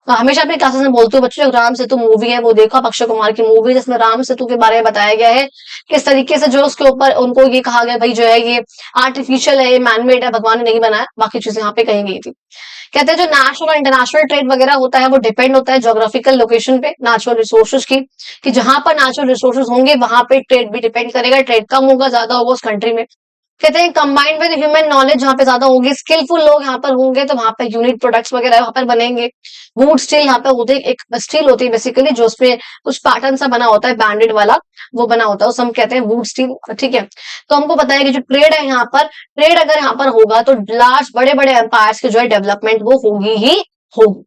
हमेशा अपने क्लासेस में बोलती हूँ बच्चों, राम सेतु मूवी है वो देखो आप, अक्षय कुमार की मूवी, जिसमें राम सेतु के बारे में बताया गया है किस तरीके से जो उसके ऊपर उनको ये कहा गया भाई जो है ये आर्टिफिशियल है, ये मैनमेड है, भगवान ने नहीं बनाया, बाकी चीजें यहाँ पे कही गई थी। कहते हैं जो नेशनल और इंटरनेशनल ट्रेड वगैरह होता है वो डिपेंड होता है जोग्राफिकल लोकेशन पे, नेचुरल रिसोर्सेज की, कि जहां पर नेचुरल रिसोर्सेज होंगे वहां पे ट्रेड भी डिपेंड करेगा, ट्रेड कम होगा ज्यादा होगा उस कंट्री में। कहते हैं कंबाइंड विद ह्यूमन नॉलेज जहाँ पे ज्यादा होगी, स्किलफुल लोग यहाँ पर होंगे, तो वहां पर यूनिक प्रोडक्ट्स वगैरह वहां पर बनेंगे। वुड स्टील यहाँ पे होते हैं, एक स्टील होती है बेसिकली जो उसमें कुछ पैटर्न सा बना होता है, बैंडेड वाला वो बना होता है, उसे हम कहते हैं वुड स्टील, ठीक है। तो हमको पता है कि जो ट्रेड है यहाँ पर, ट्रेड अगर यहाँ पर होगा तो लार्ज बड़े बड़े एम्पायर्स की जो है डेवलपमेंट वो होगी ही होगी।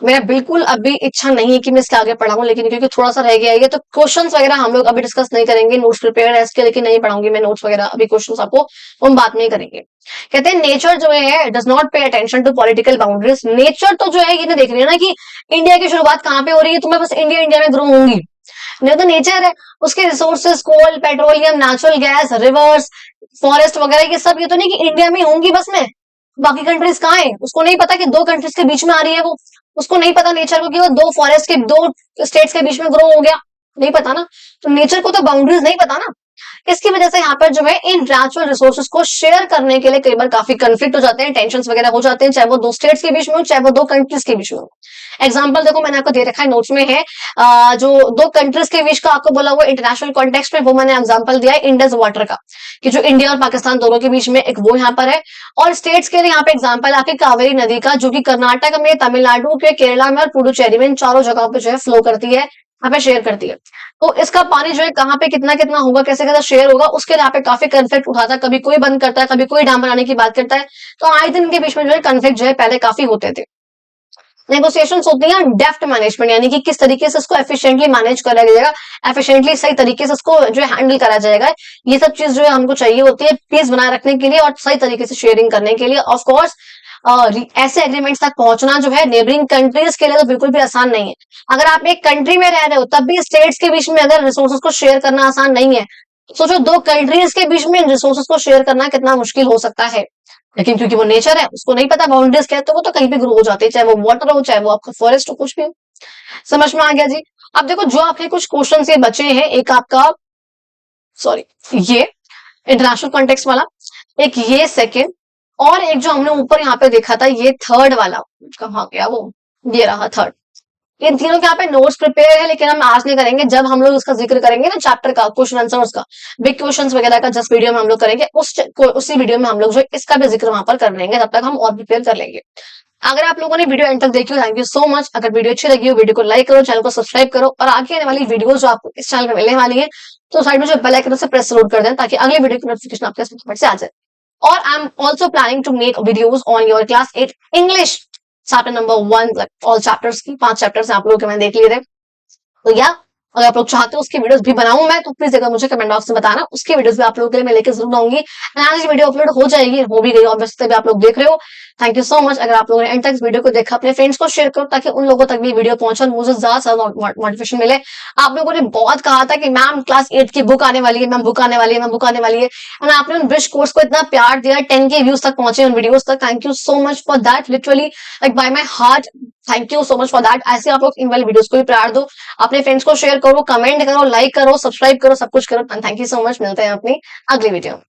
मेरा बिल्कुल अभी इच्छा नहीं है कि मैं इसके आगे पढ़ाऊं, लेकिन क्योंकि थोड़ा सा रह गया है तो क्वेश्चंस वगैरह हम लोग अभी डिस्कस नहीं करेंगे, नोट्स प्रिपेयर है इसके, लेकिन नहीं पढ़ाऊंगी मैं नोट्स वगैरह, अभी क्वेश्चंस आपको हम बात में करेंगे। कहते हैं नेचर जो है does not pay attention to political boundaries. Nature तो जो है ये देख रही है ना कि इंडिया की शुरुआत कहाँ पे हो रही है, तो मैं बस इंडिया इंडिया में ग्रो होंगी, नहीं तो नेचर है, उसके resources, coal, petroleum, natural gas, rivers, forest वगैरह, ये सब ये तो नहीं कि इंडिया में होंगी बस में, बाकी कंट्रीज कहाँ है उसको नहीं पता कि 2 कंट्रीज के बीच में आ रही है वो, उसको नहीं पता नेचर को कि वो 2 फॉरेस्ट के 2 स्टेट्स के बीच में ग्रो हो गया, नहीं पता ना। तो नेचर को तो बाउंड्रीज नहीं पता ना, इसकी वजह से यहाँ पर जो है इन नेचुरल रिसोर्सेज को शेयर करने के लिए कई बार काफी कंफ्लिक्ट हो जाते हैं, टेंशन वगैरह हो जाते हैं, चाहे वो 2 स्टेट्स के बीच में हो, चाहे वो 2 कंट्रीज के बीच में हो। एग्जाम्पल देखो मैंने आपको दे रखा है नोट्स में है, जो 2 कंट्रीज के बीच का आपको बोला हुआ इंटरनेशनल कॉन्टेक्स्ट में, वो मैंने एग्जाम्पल दिया है इंडस वाटर का, कि जो इंडिया और पाकिस्तान दोनों के बीच में एक वो यहाँ पर है। और स्टेट्स के लिए यहाँ पे एग्जाम्पल आपकी कावेरी नदी का, जो कि कर्नाटक में, तमिलनाडु के, केरला में और पुडुचेरी में, इन चारों जगहों पे जो है फ्लो करती है, यहाँ पे शेयर करती है। तो इसका पानी जो है कहाँ पे कितना कितना होगा, कैसे कैसे शेयर होगा, उसके यहाँ पे काफी कन्फ्लिक्ट उठाता है, कभी कोई बंद करता है, कभी कोई डैम बनाने की बात करता है, तो आए दिन के बीच में जो है कन्फ्लिक्ट जो है पहले काफी होते थे। नेगोशिएशंस होती हैं डेफ्ट मैनेजमेंट, यानी कि किस तरीके से इसको एफिशिएंटली मैनेज करा जाएगा, एफिशिएंटली सही तरीके से इसको जो है हैंडल करा जाएगा, ये सब चीज जो है हमको चाहिए होती है पीस बनाए रखने के लिए और सही तरीके से शेयरिंग करने के लिए। ऑफ कोर्स ऐसे एग्रीमेंट्स तक पहुंचना जो है नेबरिंग कंट्रीज के लिए तो बिल्कुल भी आसान नहीं है। अगर आप एक कंट्री में रह रहे हो तब भी स्टेट्स के बीच में अगर रिसोर्सेज को शेयर करना आसान नहीं है, सोचो 2 कंट्रीज के बीच में रिसोर्सेज को शेयर करना कितना मुश्किल हो सकता है। लेकिन क्योंकि वो नेचर है, उसको नहीं पता बाउंड्रीज क्या है, तो वो तो कहीं भी ग्रो हो जाते हैं, चाहे वो वाटर हो, चाहे वो आपका फॉरेस्ट हो, कुछ भी हो। समझ में आ गया जी। अब देखो जो आपके कुछ क्वेश्चन ये बचे हैं, एक आपका सॉरी ये इंटरनेशनल कॉन्टेक्स्ट वाला, एक ये सेकंड, और एक जो हमने ऊपर यहाँ पे देखा था ये थर्ड वाला, कहाँ गया वो, ये रहा थर्ड। इन तीनों के यहाँ पे नोट्स प्रिपेयर है, लेकिन हम आज नहीं करेंगे। जब हम लोग इसका जिक्र करेंगे ना चैप्टर का, क्वेश्चन आंसर्स का, बिग क्वेश्चंस वगैरह का जस्ट वीडियो में हम लोग करेंगे, उसी वीडियो में हम लोग जो इसका भी जिक्र वहां पर कर लेंगे, तब तक हम और प्रिपेयर कर लेंगे। अगर आप लोगों ने वीडियो एंड तक देखी हो, थैंक यू सो मच। अगर वीडियो अच्छी लगी हो, वीडियो को लाइक करो, चैनल को सब्सक्राइब करो, और आगे आने वाली वीडियो जो आपको इस चैनल पर मिलने वाली है, तो साइड में जो बेल आइकन उसे प्रेस जरूर कर दें, ताकि अगली वीडियो की नोटिफिकेशन आपके फटाफट से आ जाए। और I am also planning to make videos on your class 8 English chapter number 1, all chapters की 5 चैप्टर्स आप लोगों के मैंने देख लिए थे। तो या अगर आप लोग चाहते हो उसकी वीडियोस भी बनाऊं मैं, तो प्लीज अगर मुझे कमेंट बॉक्स में बताना, उसकी वीडियोस भी आप लोगों के लिए मैं लेकर जरूर आऊंगी। एंड आज वीडियो अपलोड हो जाएगी, हो भी गई ऑब्वियसली, भी आप लोग देख रहे हो। Thank you so much. अगर आप लोगों ने एंड तक इस वीडियो को देखा, अपने फ्रेंड्स को शेयर करो, ताकि उन लोगों तक भी वीडियो पहुंचे और मुझे ज्यादा मोटिवेशन मिले। आप लोगों ने बहुत कहा था कि मैम क्लास 8 की बुक आने वाली है, मैम बुक आने वाली है, मैम बुक आने वाली है, एंड आपने उन ब्रिज कोर्स को इतना प्यार दिया, 10K व्यूज तक पहुंचे उन वीडियोस तक। Thank you so much for that, literally like by my heart, thank you so much for that. ऐसे आप लोग इन वाली वीडियोस को भी प्यार दो, अपने फ्रेंड्स को शेयर करो, कमेंट करो, लाइक करो, सब्सक्राइब करो, सब कुछ करो। Thank you so much. मिलते हैं अपनी अगली वीडियो में।